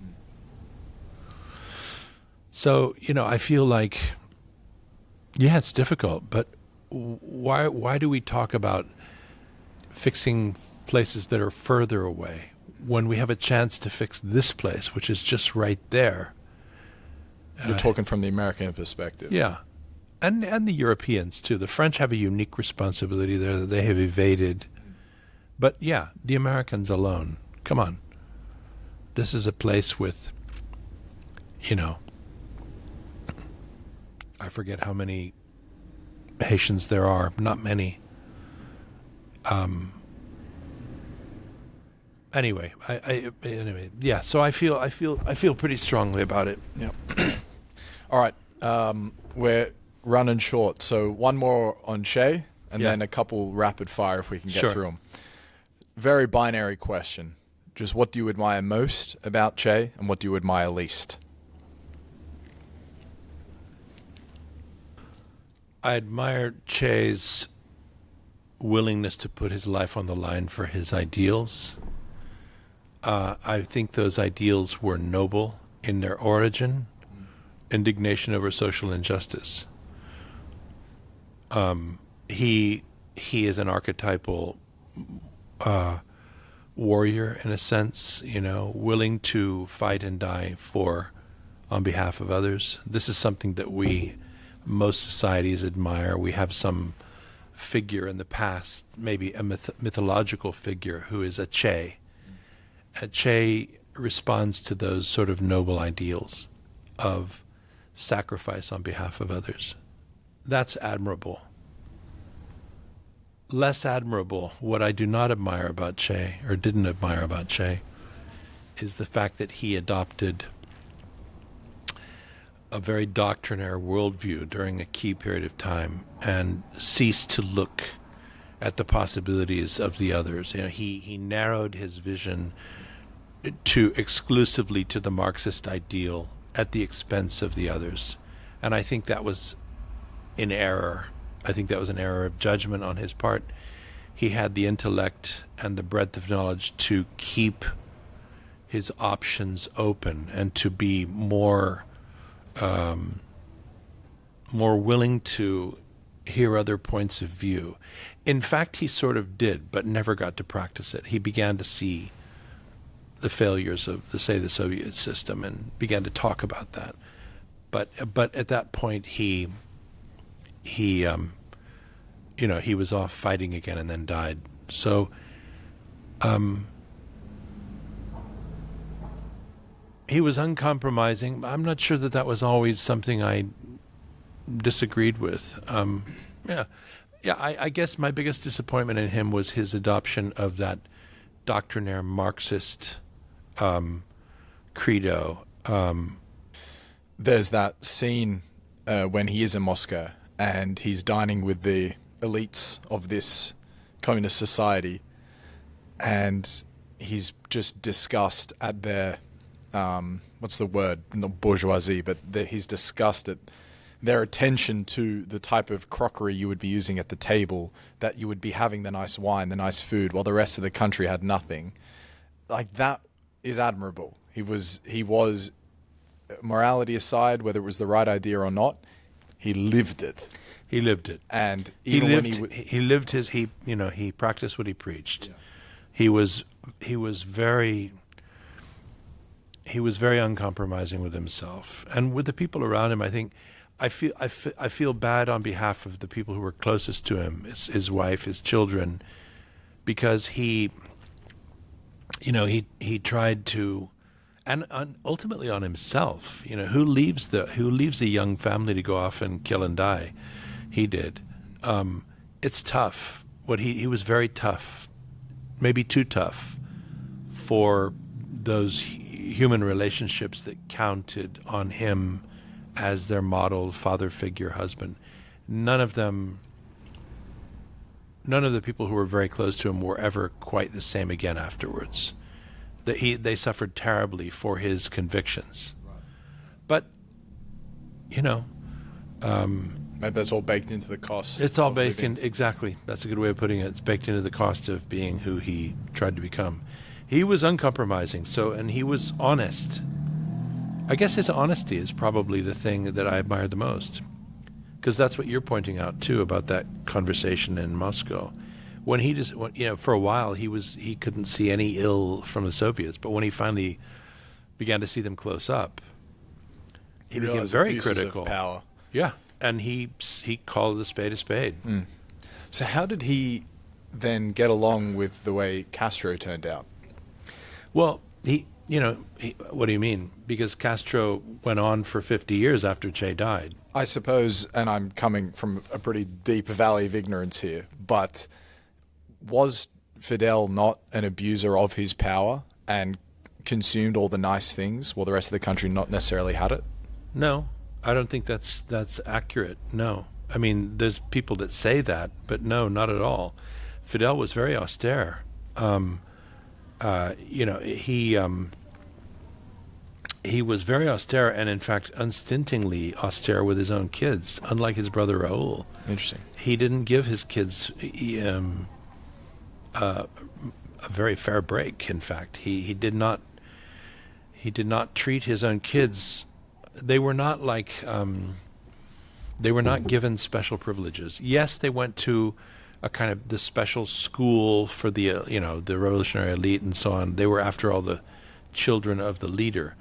So, I feel like, it's difficult, but why do we talk about fixing places that are further away when we have a chance to fix this place, which is just right there? You're talking from the American perspective. Yeah. And the Europeans, too. The French have a unique responsibility there that they have evaded. But, the Americans alone. Come on. This is a place with, I forget how many Haitians there are. Not many. Anyway, so I feel pretty strongly about it. Yeah. All right. We're running short. So one more on Che, and then a couple rapid fire if we can get through them. Very binary question. Just what do you admire most about Che, and what do you admire least? I admire Che's willingness to put his life on the line for his ideals. I think those ideals were noble in their origin, indignation over social injustice. He is an archetypal warrior in a sense, willing to fight and die on behalf of others. This is something that most societies admire. We have some figure in the past, maybe a mythological figure who is a Che. Che responds to those sort of noble ideals of sacrifice on behalf of others. That's admirable. Less admirable, what I do not admire about Che, or didn't admire about Che, is the fact that he adopted a very doctrinaire worldview during a key period of time and ceased to look at the possibilities of the others. He narrowed his vision to exclusively to the Marxist ideal at the expense of the others. And I think that was in error. I think that was an error of judgment on his part. He had the intellect and the breadth of knowledge to keep his options open and to be more willing to hear other points of view. In fact, he sort of did, but never got to practice it. He began to see the failures of, the Soviet system and began to talk about that. But at that point, he was off fighting again and then died. So, he was uncompromising. I'm not sure that was always something I disagreed with. I guess my biggest disappointment in him was his adoption of that doctrinaire Marxist credo. There's that scene when he is in Moscow and he's dining with the elites of this communist society, and he's just disgust at their what's the word? Not bourgeoisie, but he's disgust at their attention to the type of crockery you would be using at the table, that you would be having the nice wine, the nice food, while the rest of the country had nothing. Like, that is admirable. He was morality aside, whether it was the right idea or not, he lived it. He lived it, and he practiced what he preached. Yeah. He was very uncompromising with himself and with the people around him. I think I feel bad on behalf of the people who were closest to him, his wife, his children, because he tried to, and ultimately on himself. Who leaves a young family to go off and kill and die? He did. It's tough. He was very tough, maybe too tough for those human relationships that counted on him as their model father figure, husband. None of the people who were very close to him were ever quite the same again afterwards. They suffered terribly for his convictions. Right. But maybe that's all baked into the cost. It's all baked in, exactly. That's a good way of putting it. It's baked into the cost of being who he tried to become. He was uncompromising, and he was honest. I guess his honesty is probably the thing that I admire the most, because that's what you're pointing out too about that conversation in Moscow. When for a while he couldn't see any ill from the Soviets, but when he finally began to see them close up, he became very critical. Of power. Yeah, and he called a spade a spade. Mm. So how did he then get along with the way Castro turned out? Well, what do you mean? Because Castro went on for 50 years after Che died. I suppose, and I'm coming from a pretty deep valley of ignorance here, but was Fidel not an abuser of his power and consumed all the nice things while the rest of the country not necessarily had it? No, I don't think that's accurate. No. I mean, there's people that say that, but no, not at all. Fidel was very austere. He was very austere, and in fact unstintingly austere with his own kids, unlike his brother Raul. Interesting. He didn't give his kids a very fair break. In fact, he did not treat his own kids. They were not given special privileges. Yes, they went to a kind of the special school for the the revolutionary elite and so on. They were, after all, the children of the leader,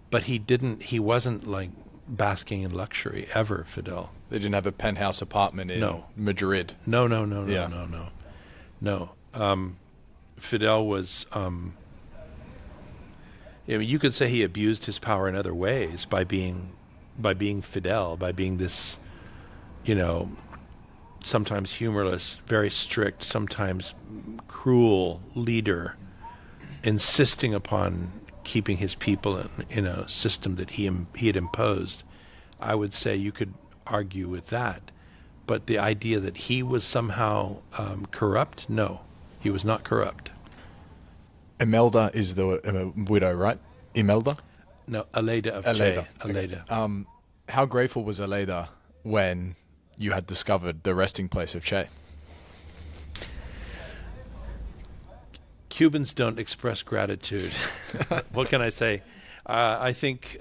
but he wasn't like basking in luxury ever. Fidel. They didn't have a penthouse apartment in Madrid. No. Fidel was. You could say he abused his power in other ways by being Fidel, by being this, sometimes humorless, very strict, sometimes cruel leader, insisting upon keeping his people in a system that he had imposed. I would say you could argue with that. But the idea that he was somehow corrupt, no, he was not corrupt. Imelda is the widow, right? Imelda? No, Aleida of Aleida. Che. Aleida. Okay. How grateful was Aleida when you had discovered the resting place of Che? Cubans don't express gratitude. What can I say? I think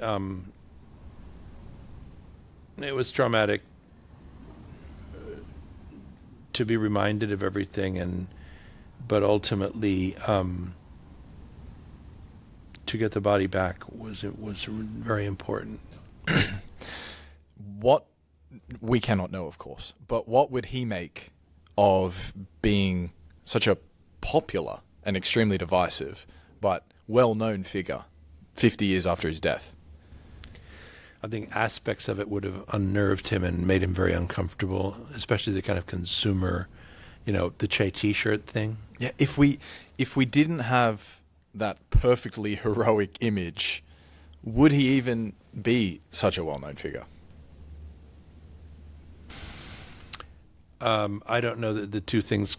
it was traumatic to be reminded of everything, but ultimately to get the body back was very important. What we cannot know, of course, but what would he make of being such a popular and extremely divisive but well-known figure 50 years after his death? I think aspects of it would have unnerved him and made him very uncomfortable, especially the kind of consumer, the Che T-shirt thing. Yeah, if we didn't have that perfectly heroic image, would he even be such a well-known figure? I don't know that the two things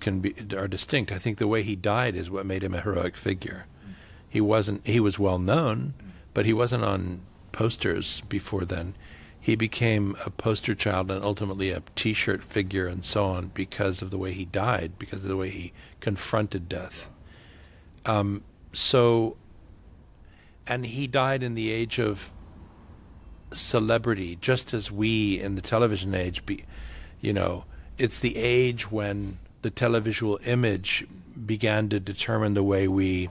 are distinct. I think the way he died is what made him a heroic figure. He was well known, but he wasn't on posters before then. He became a poster child and ultimately a T-shirt figure and so on because of the way he died, because of the way he confronted death. And he died in the age of celebrity, just as we in the television age, it's the age when the televisual image began to determine the way we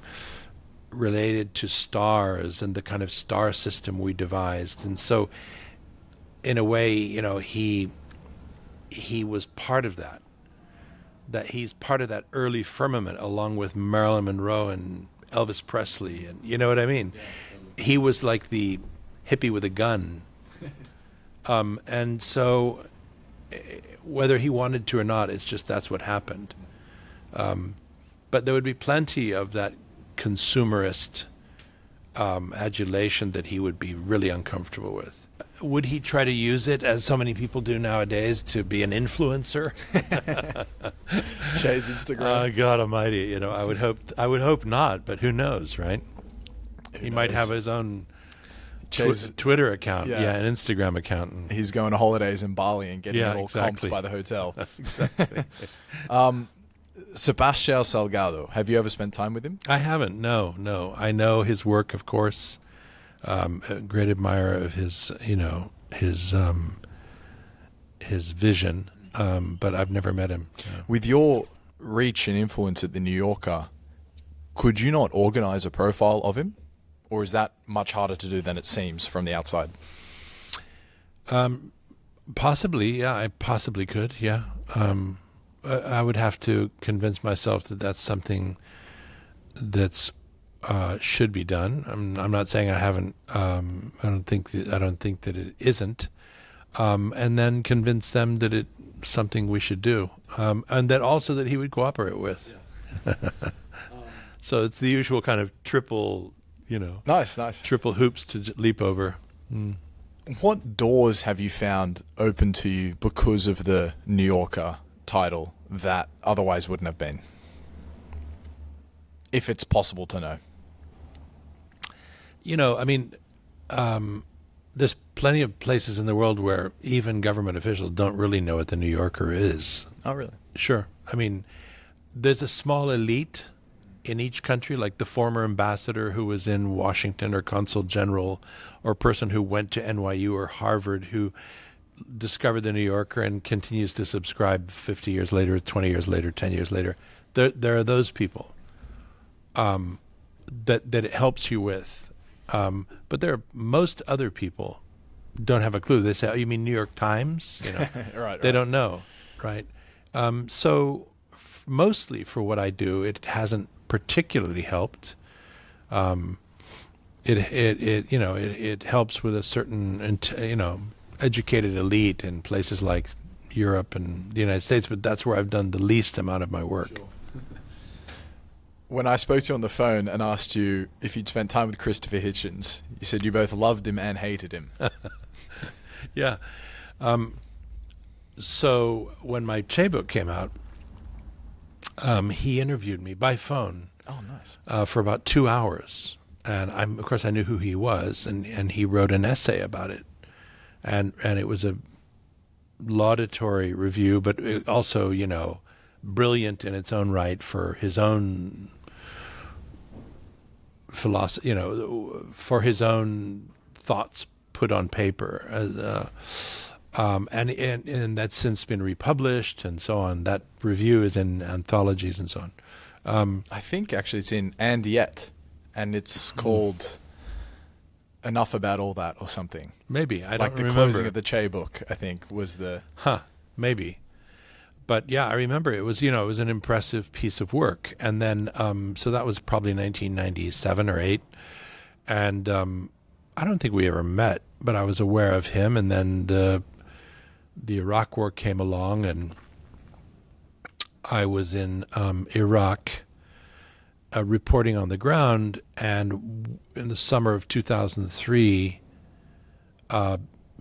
related to stars and the kind of star system we devised. And so, in a way, he was part of that. That he's part of that early firmament, along with Marilyn Monroe and Elvis Presley, and you know what I mean? Yeah, totally. He was like the hippie with a gun. And so, whether he wanted to or not, that's what happened. But there would be plenty of that consumerist adulation that he would be really uncomfortable with. Would he try to use it, as so many people do nowadays, to be an influencer? Che's Instagram. God Almighty! I would hope not, but who knows, right? He might have his own Twitter account, an Instagram account. And he's going to holidays in Bali and getting little comps by the hotel. Exactly. Sebastião Salgado, have you ever spent time with him? I haven't. No. I know his work, of course. A great admirer of his vision, but I've never met him. No. With your reach and influence at the New Yorker, could you not organize a profile of him? Or is that much harder to do than it seems from the outside? Possibly, yeah. I possibly could, yeah. I would have to convince myself that that's something that's should be done. I'm not saying I haven't. I don't think that it isn't. And then convince them that it's something we should do, and that also that he would cooperate with. Yeah. So it's the usual kind of triple. Nice. Triple hoops to leap over. Mm. What doors have you found open to you because of the New Yorker title that otherwise wouldn't have been? If it's possible to know. There's plenty of places in the world where even government officials don't really know what the New Yorker is. Oh, really? Sure. There's a small elite in each country, like the former ambassador who was in Washington or consul general, or person who went to NYU or Harvard who discovered the New Yorker and continues to subscribe 50 years later, 20 years later, 10 years later. There are those people that it helps you with. But there are most other people don't have a clue. They say, "Oh, you mean New York Times?" Right. They don't know, right? So mostly for what I do, it hasn't particularly helped. It helps with a certain educated elite in places like Europe and the United States, but that's where I've done the least amount of my work. Sure. When I spoke to you on the phone and asked you if you'd spent time with Christopher Hitchens, you said you both loved him and hated him. Yeah. So when my Che book came out, he interviewed me by phone. Oh, nice. For about 2 hours. And of course, I knew who he was, and he wrote an essay about it. And it was a laudatory review, but also, brilliant in its own right for his own philosophy, for his own thoughts put on paper. And that's since been republished and so on. That review is in anthologies and so on. I think actually it's in And Yet, and it's called Enough About All That or something. Maybe. I don't remember. Like the closing of the Che book, I think, was the... Maybe. But yeah, I remember it was, it was an impressive piece of work. And then, so that was probably 1997 or 8. And I don't think we ever met, but I was aware of him. And then the Iraq War came along, and I was in Iraq reporting on the ground, and in the summer of 2003,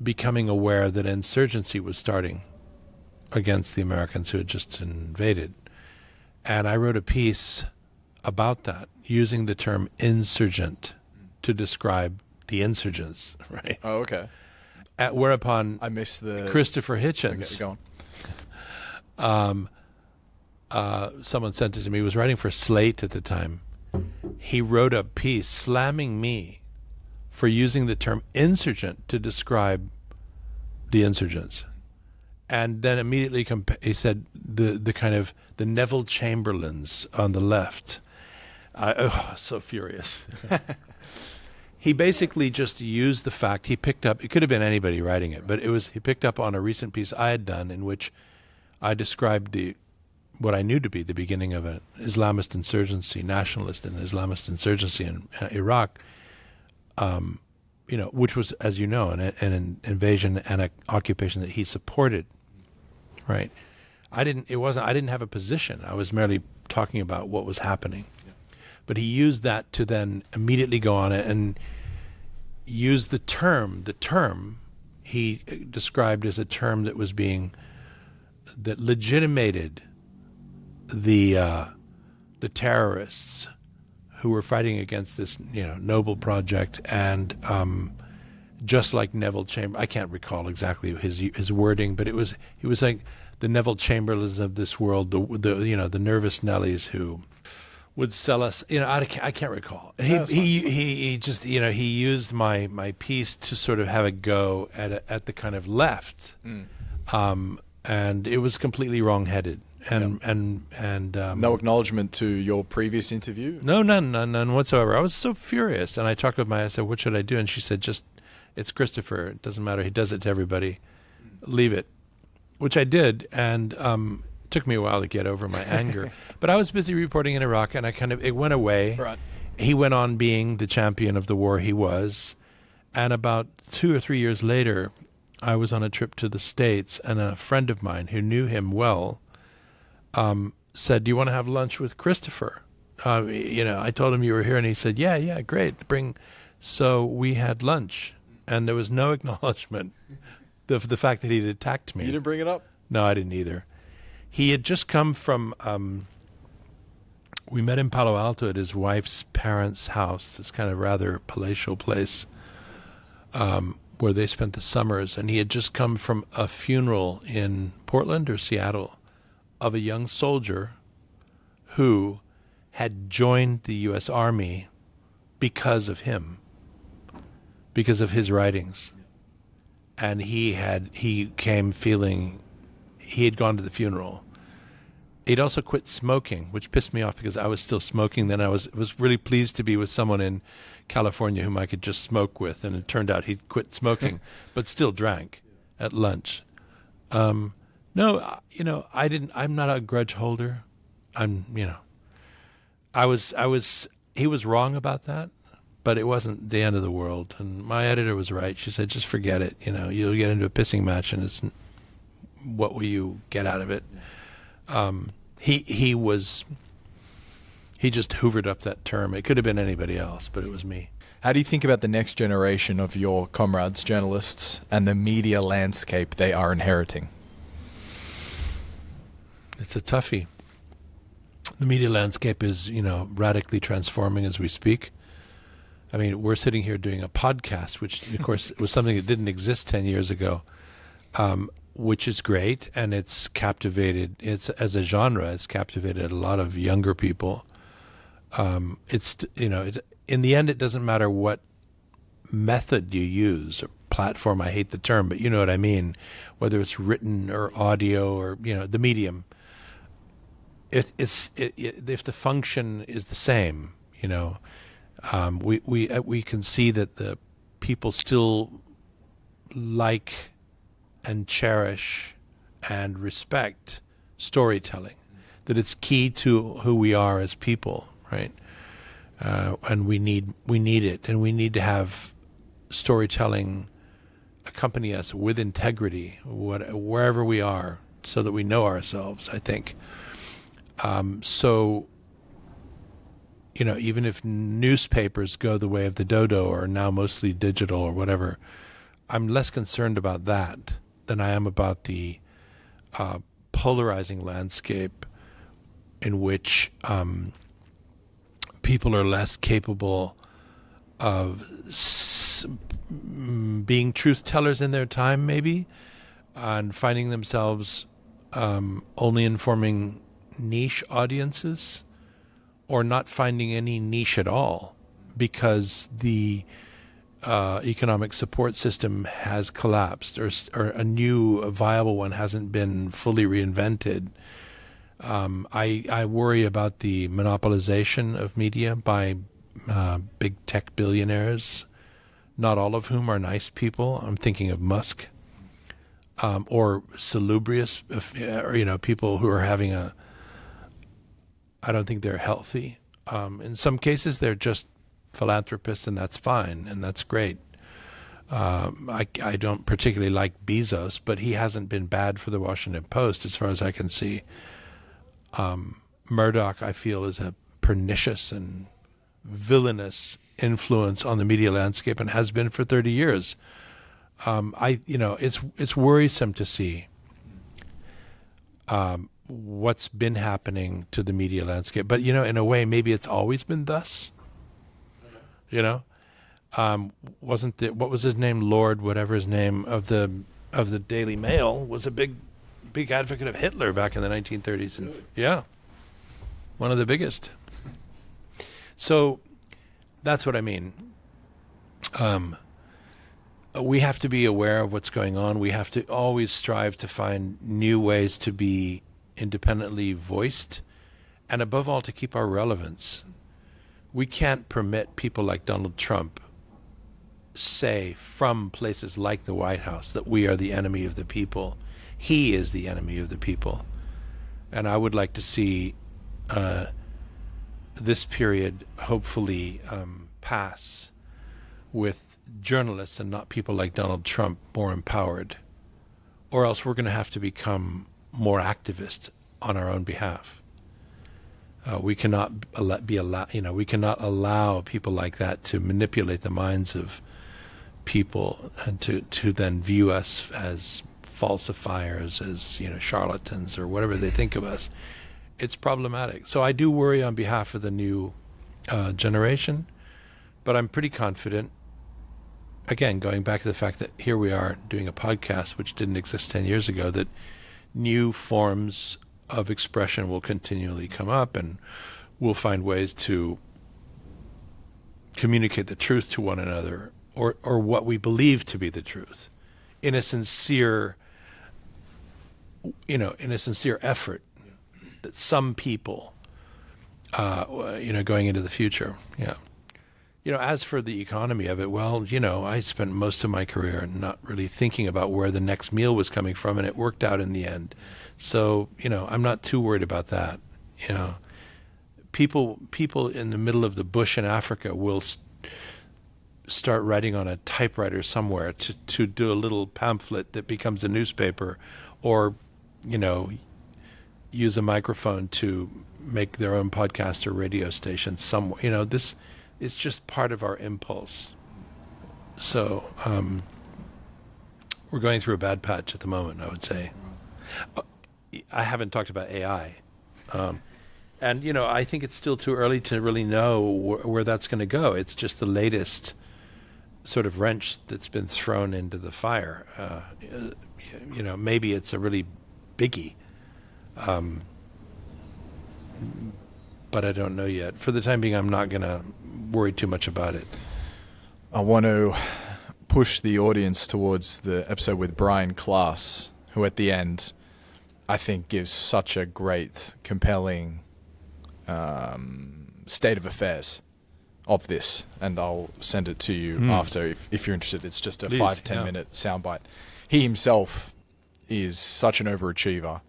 becoming aware that insurgency was starting against the Americans who had just invaded. And I wrote a piece about that, using the term insurgent to describe the insurgents, right? Oh, okay. Whereupon I missed the... Christopher Hitchens... Okay, go on. Someone sent it to me. He was writing for Slate at the time. He wrote a piece slamming me for using the term insurgent to describe the insurgents, and then immediately he said the kind of the Neville Chamberlains on the left. So furious. He basically just used the fact he picked up. It could have been anybody writing it, but he picked up on a recent piece I had done in which I described what I knew to be the beginning of an Islamist insurgency, nationalist and Islamist insurgency in Iraq, which was, as you know, an invasion and an occupation that he supported, right? I didn't have a position. I was merely talking about what was happening. Yeah. But he used that to then immediately go on it and use the term he described as a term that legitimated the terrorists who were fighting against this noble project, and just like Neville Chamberlain, I can't recall exactly his wording, but he was like the Neville Chamberlains of this world, the nervous Nellies who would sell us. I can't recall. He just he used my piece to sort of have a go at the kind of left, and it was completely wrong-headed. And no acknowledgement to your previous interview? No, none whatsoever. I was so furious, and I talked with I said, "What should I do?" And she said, it's Christopher. It doesn't matter. He does it to everybody. Leave it," which I did, and it took me a while to get over my anger. But I was busy reporting in Iraq, and it went away. Right. He went on being the champion of the war he was, and about 2 or 3 years later, I was on a trip to the States, and a friend of mine who knew him well said, "Do you want to have lunch with Christopher?" I told him you were here, and he said, yeah, great, bring. So we had lunch, and there was no acknowledgement of the fact that he'd attacked me. You didn't bring it up? No, I didn't either. He had just come from, we met in Palo Alto at his wife's parents' house, this kind of rather palatial place where they spent the summers, and he had just come from a funeral in Portland or Seattle of a young soldier who had joined the U.S. Army because of him, because of his writings. And he came feeling, he had gone to the funeral. He'd also quit smoking, which pissed me off because I was still smoking then. I was really pleased to be with someone in California whom I could just smoke with, and it turned out he'd quit smoking, but still drank at lunch. No, I didn't. I'm not a grudge holder. He was wrong about that, but it wasn't the end of the world. And my editor was right. She said, just forget it. You'll get into a pissing match, and it's what will you get out of it? He was He just hoovered up that term. It could have been anybody else, but it was me. How do you think about the next generation of your comrades, journalists, and the media landscape they are inheriting? It's a toughie. The media landscape is, radically transforming as we speak. I mean, we're sitting here doing a podcast, which, of course, was something that didn't exist 10 years ago, which is great, and it's captivated. It's as a genre, it's captivated a lot of younger people. In the end, it doesn't matter what method you use or platform. I hate the term, but you know what I mean. Whether it's written or audio or the medium. If the function is the same, we can see that the people still like and cherish and respect storytelling. That it's key to who we are as people, right? And we need it, and we need to have storytelling accompany us with integrity, wherever we are, so that we know ourselves, I think. Even if newspapers go the way of the dodo or are now mostly digital or whatever, I'm less concerned about that than I am about the polarizing landscape in which people are less capable of being truth tellers in their time, maybe, and finding themselves only informing niche audiences, or not finding any niche at all because the economic support system has collapsed, or a new viable one hasn't been fully reinvented. I worry about the monopolization of media by big tech billionaires, not all of whom are nice people. I'm thinking of Musk, or salubrious, people who are having I don't think they're healthy. In some cases, they're just philanthropists, and that's fine, and that's great. I don't particularly like Bezos, but he hasn't been bad for the Washington Post, as far as I can see. Murdoch, I feel, is a pernicious and villainous influence on the media landscape, and has been for 30 years. It's worrisome to see what's been happening to the media landscape. But, in a way, maybe it's always been thus. What was his name? Lord, whatever his name, of the Daily Mail, was a big advocate of Hitler back in the 1930s. And yeah, one of the biggest. So that's what I mean. We have to be aware of what's going on. We have to always strive to find new ways to be independently voiced, and above all, to keep our relevance. We can't permit people like Donald Trump say from places like the White House that we are the enemy of the people. He is the enemy of the people. And I would like to see this period hopefully pass with journalists and not people like Donald Trump more empowered, or else we're going to have to become more activist on our own behalf. We cannot we cannot allow people like that to manipulate the minds of people and to then view us as falsifiers, as charlatans, or whatever they think of us. It's problematic. So I do worry on behalf of the new generation, but I'm pretty confident. Again, going back to the fact that here we are doing a podcast which didn't exist 10 years ago, that new forms of expression will continually come up, and we'll find ways to communicate the truth to one another, or what we believe to be the truth, in a sincere effort that some people, going into the future. Yeah. As for the economy of it, well, I spent most of my career not really thinking about where the next meal was coming from, and it worked out in the end. So, I'm not too worried about that. People in the middle of the bush in Africa will start writing on a typewriter somewhere to do a little pamphlet that becomes a newspaper, or, use a microphone to make their own podcast or radio station somewhere. This is just part of our impulse. So we're going through a bad patch at the moment, I would say. I haven't talked about AI. And, I think it's still too early to really know where that's going to go. It's just the latest sort of wrench that's been thrown into the fire. Maybe it's a really biggie. But I don't know yet. For the time being, I'm not going to worry too much about it. I want to push the audience towards the episode with Brian Klaas, who at the end, I think, gives such a great, compelling state of affairs of this. And I'll send it to you after if you're interested. It's just a 5 to 10 minute soundbite. He himself is such an overachiever,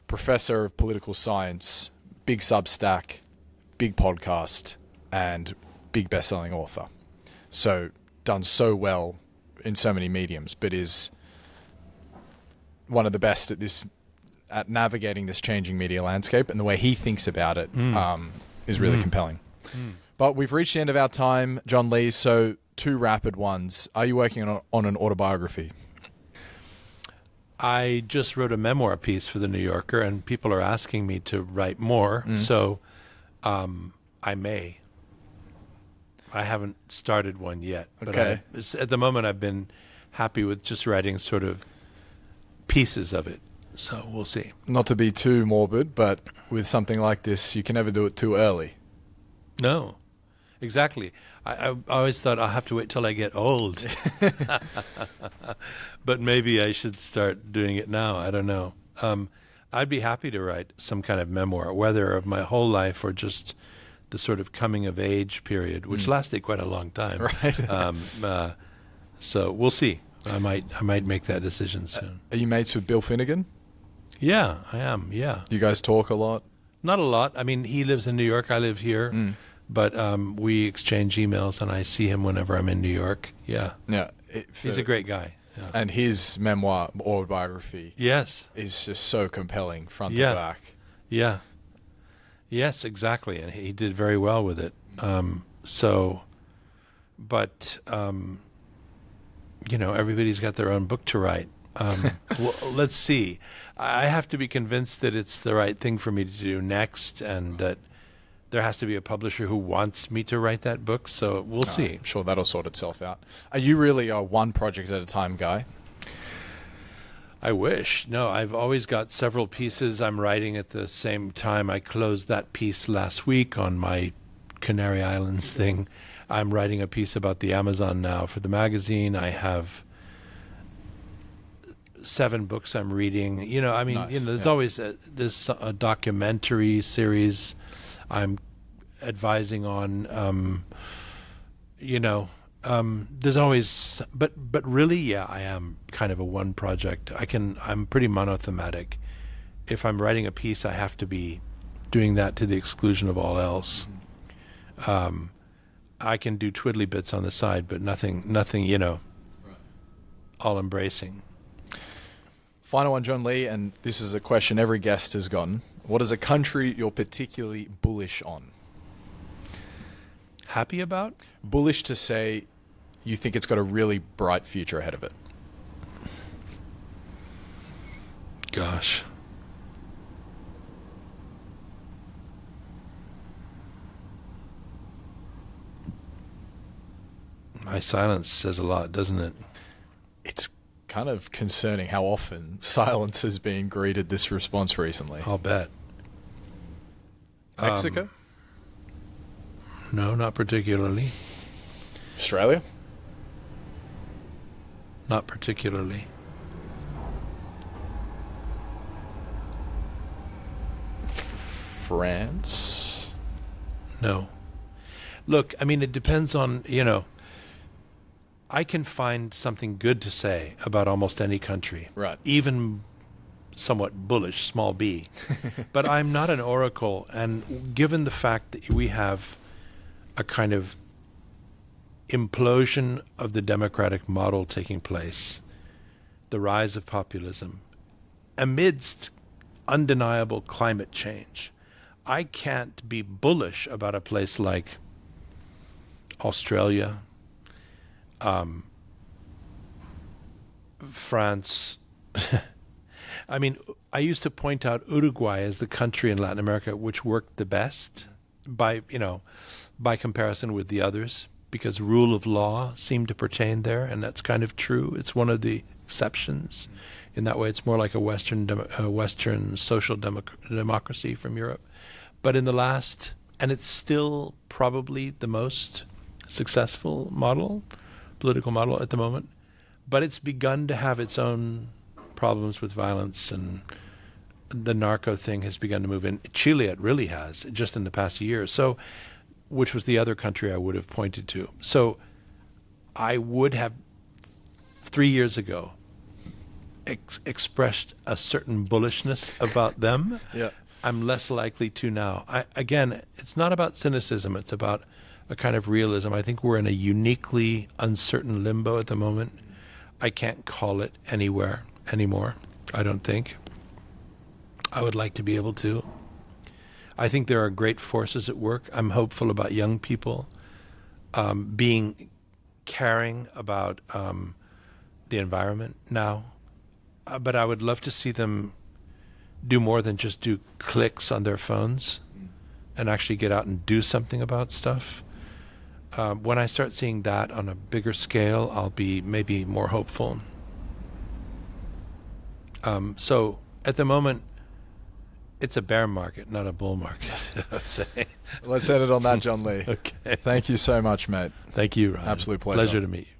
professor of political science, big Substack, big podcast, and big best-selling author. So done so well in so many mediums, but is one of the best at navigating this changing media landscape, and the way he thinks about it is really compelling. But we've reached the end of our time, Jon Lee, so 2 rapid ones. Are you working on an autobiography? I just wrote a memoir piece for the New Yorker, and people are asking me to write more, so I may. I haven't started one yet, but Okay. At the moment I've been happy with just writing sort of pieces of it, so we'll see. Not to be too morbid, but with something like this, you can never do it too early. No, exactly. I always thought I'll have to wait till I get old. But maybe I should start doing it now. I don't know. I'd be happy to write some kind of memoir, whether of my whole life or just the sort of coming of age period, which lasted quite a long time. Right. So we'll see. I might make that decision soon. Are you mates with Bill Finnegan? Yeah, I am. Yeah. You guys talk a lot? Not a lot. I mean, he lives in New York. I live here. But we exchange emails, and I see him whenever I'm in New York. Yeah. Yeah. He's a great guy. Yeah. And his memoir, autobiography, Yes. is just so compelling front to back. Yeah. Yes, exactly. And he did very well with it. Everybody's got their own book to write. Well, let's see. I have to be convinced that it's the right thing for me to do next, and that there has to be a publisher who wants me to write that book. So we'll see. I'm sure that'll sort itself out. Are you really a one project at a time guy? I wish. No, I've always got several pieces I'm writing at the same time. I closed that piece last week on my Canary Islands thing. I'm writing a piece about the Amazon now for the magazine. I have 7 books I'm reading. Nice. There's always this documentary series I'm advising on. There's always, but really, yeah, I am kind of a one project. I'm pretty monothematic. If I'm writing a piece, I have to be doing that to the exclusion of all else. I can do twiddly bits on the side, but nothing, all embracing. Final one, Jon Lee, and this is a question every guest has gotten. What is a country you're particularly bullish on? Happy about? Bullish to say you think it's got a really bright future ahead of it. Gosh. My silence says a lot, doesn't it? It's kind of concerning how often silence has been greeted this response recently. I'll bet. Mexico? No, not particularly. Australia? Not particularly. France? No. Look, I mean, it depends on, I can find something good to say about almost any country. Right. Even somewhat bullish, small b. But I'm not an oracle, and given the fact that we have a kind of implosion of the democratic model taking place, the rise of populism, amidst undeniable climate change, I can't be bullish about a place like Australia, France. I mean, I used to point out Uruguay as the country in Latin America which worked the best by comparison with the others, because rule of law seemed to pertain there, and that's kind of true. It's one of the exceptions. In that way, it's more like a Western social democracy from Europe. But in the last, and it's still probably the most successful political model at the moment, but it's begun to have its own problems with violence, and the narco thing has begun to move in. Chile, it really has, just in the past year. So, which was the other country I would have pointed to. So I would have 3 years ago expressed a certain bullishness about them. Yeah. I'm less likely to now. Again, it's not about cynicism. It's about a kind of realism. I think we're in a uniquely uncertain limbo at the moment. I can't call it anywhere anymore, I don't think. I would like to be able to. I think there are great forces at work. I'm hopeful about young people being caring about the environment now. But I would love to see them do more than just do clicks on their phones and actually get out and do something about stuff. When I start seeing that on a bigger scale, I'll be maybe more hopeful. So at the moment, it's a bear market, not a bull market, I would say. Let's end it on that, Jon Lee. Okay. Thank you so much, mate. Thank you, Ryan. Absolute pleasure. Pleasure to meet you.